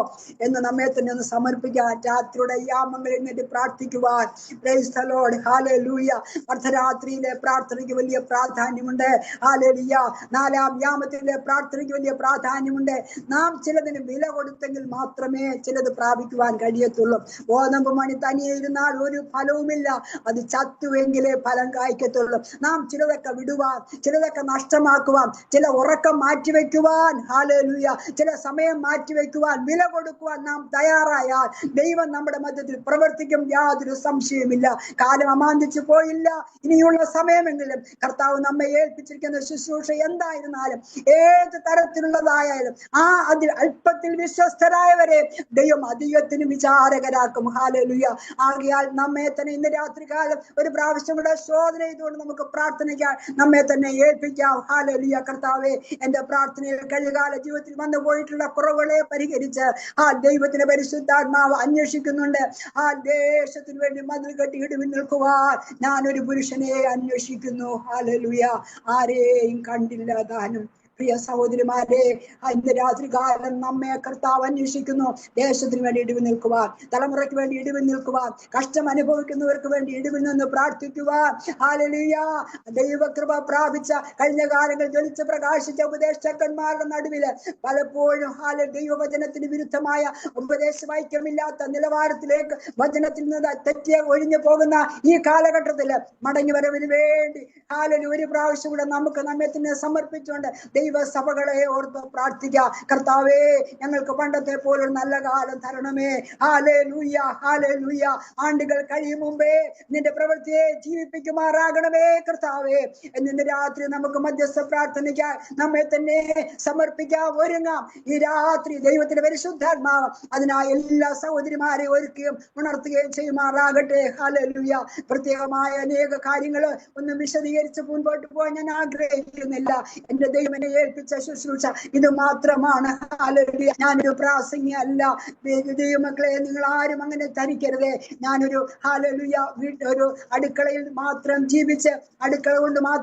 എന്ന് നമ്മെ തന്നെ ഒന്ന് സമർപ്പിക്കാൻ. രാത്രിയുടെ യാമങ്ങളിൽ എഴുന്നേറ്റ് പ്രാർത്ഥിക്കുവാൻ. Price the lord. ഹല്ലേലൂയ. അർദ്ധരാത്രിയിലെ പ്രാർത്ഥനയ്ക്ക് വലിയ പ്രാധാന്യമുണ്ട്. ഹല്ലേലൂയ. 4-ാം യാമത്തിലെ പ്രാർത്ഥനയ്ക്ക് വലിയ പ്രാധാന്യമുണ്ട്. നാം ചിലതിന് വില കൊടുത്തെങ്കിൽ മാത്രമേ ചിലത് പ്രാപിക്കുവാൻ കഴിയത്തുള്ളൂ. ഗോതമ്പ് മണി തനിയെ ഇരുന്നാൽ ഒരു ഫലവുമില്ല, അത് ചത്തുവെങ്കിലേ ഫലം കായ്ക്കത്തുള്ളൂ. നാം ചിലതൊക്കെ വിടുവാൻ, ചിലതൊക്കെ നഷ്ടമാക്കുവാൻ, ചില ഉറക്കം മാറ്റിവെക്കുവാൻ, ഹല്ലേലൂയ, ചില സമയം മാറ്റിവെക്കുവാൻ, വില കൊടുക്കുവാൻ നാം തയ്യാറായാൽ ദൈവം നമ്മുടെ മധ്യത്തിൽ പ്രവർത്തിക്കും. യാതൊരു സംശയവുമില്ല. കാലം അമാന്തിച്ചു പോയില്ല. ഇനിയുള്ള സമയമെങ്കിലും കർത്താവ് നമ്മെ ഏൽപ്പിച്ചിരിക്കുന്ന ശുശ്രൂഷ എന്തായിരുന്നാലും, ഏത് തരത്തിലുള്ളതായാലും, അതിൽ അല്പത്തിൽ വിശ്വസ്തരായവരെ ദൈവം അധികത്തിന് വിചാരകരാക്കും. ഹല്ലേലൂയ. ആകയാൽ നമ്മെ തന്നെ ഇന്ന് രാത്രി കാലം ഒരു പ്രാവശ്യം കൂടെ ശോധന ചെയ്തുകൊണ്ട് നമുക്ക് പ്രാർത്ഥനയ്ക്കാൻ നമ്മെ തന്നെ ഏൽപ്പിക്കാം. ഹല്ലേലൂയ. കർത്താവേ, എന്റെ പ്രാർത്ഥനയിൽ കഴിഞ്ഞകാല ജീവിതത്തിൽ വന്നു പോയിട്ടുള്ള കുറവുകളെ പരിഹരിച്ച് ദൈവത്തിന്റെ പരിശുദ്ധാത്മാവ് അന്വേഷിക്കുന്നുണ്ട്. ദേശത്തിന് വേണ്ടി മതിൽ കെട്ടി ഇടിവിൽ നിൽക്കുവാൻ ഞാനൊരു പുരുഷനെ അന്വേഷിക്കുന്നു. ഹല്ലേലൂയ. ആരെയും കണ്ടില്ല താനും. പ്രിയ സഹോദരിമാരെ, ഇന്ന് രാത്രി കാലം നമ്മെ കർത്താവ് അന്വേഷിക്കുന്നു. ദേശത്തിന് വേണ്ടി ഇടിവിൽ നിൽക്കുവാൻ, തലമുറയ്ക്ക് വേണ്ടി ഇടിവിൽ നിൽക്കുവാൻ, കഷ്ടം അനുഭവിക്കുന്നവർക്ക് വേണ്ടി ഇടിവിൽ നിന്ന് പ്രാർത്ഥിക്കുവാൻ. ഹല്ലേലൂയ. ദൈവകൃപ പ്രാപിച്ച കഴിഞ്ഞ കാലങ്ങൾ ജ്വലിച്ച് പ്രകാശിച്ച ഉപദേശകന്മാരുടെ നടുവില് പലപ്പോഴും ദൈവവചനത്തിന് വിരുദ്ധമായ ഉപദേശ വൈക്യമില്ലാത്ത നിലവാരത്തിലേക്ക് വചനത്തിൽ നിന്ന് തെറ്റിയ ഒഴിഞ്ഞു പോകുന്ന ഈ കാലഘട്ടത്തില് മടങ്ങി വരവിന് വേണ്ടി ഹല്ലേലൂയ ഒരു പ്രാവശ്യം കൂടെ നമുക്ക് നമ്മെ തന്നെ സമർപ്പിച്ചുകൊണ്ട് ദൈവസഭകളെ ഓർത്ത് പ്രാർത്ഥിക്കാം. കർത്താവേ, ഞങ്ങൾക്ക് പണ്ടത്തെ പോലൊരു നല്ല കാലം തരണമേ. Hallelujah, hallelujah. ആണ്ടുകൾ കഴിയും മുമ്പേ നിന്റെ പ്രവൃത്തിയെ ജീവിപ്പിക്കുമാറാകണമേ കർത്താവേ. എന്നിന്ന് രാത്രി നമുക്ക് മധ്യസ്ഥ പ്രാർത്ഥനയ്ക്കാൻ നമ്മെ തന്നെ സമർപ്പിക്കാം, ഒരുങ്ങാം. ഈ രാത്രി ദൈവത്തിന്റെ പരിശുദ്ധാത്മാവ് അതിനായി എല്ലാ സഹോദരിമാരെ ഒരുക്കുകയും ഉണർത്തുകയും ചെയ്യുമാറാകട്ടെ. ഹല്ലേലൂയ. പ്രത്യേകമായ അനേക കാര്യങ്ങൾ ഒന്നും വിശദീകരിച്ച് മുൻപോട്ട് പോകാൻ ഞാൻ ആഗ്രഹിക്കുന്നില്ല. എന്റെ ദൈവം എന്നെ ഏൽപ്പിച്ച ശുശ്രൂഷ ഇത് മാത്രമാണ്. ഹല്ലേലൂയ. ഞാനൊരു പ്രാസംഗി അല്ല. ദൈവമക്കളെ, നിങ്ങൾ ആരും അങ്ങനെ ധരിക്കരുതേ. ഞാനൊരു ഹല്ലേലൂയ ഒരു അടുക്കളയിൽ മാത്രം ജീവിച്ച് അടുക്കള കൊണ്ട് മാത്രം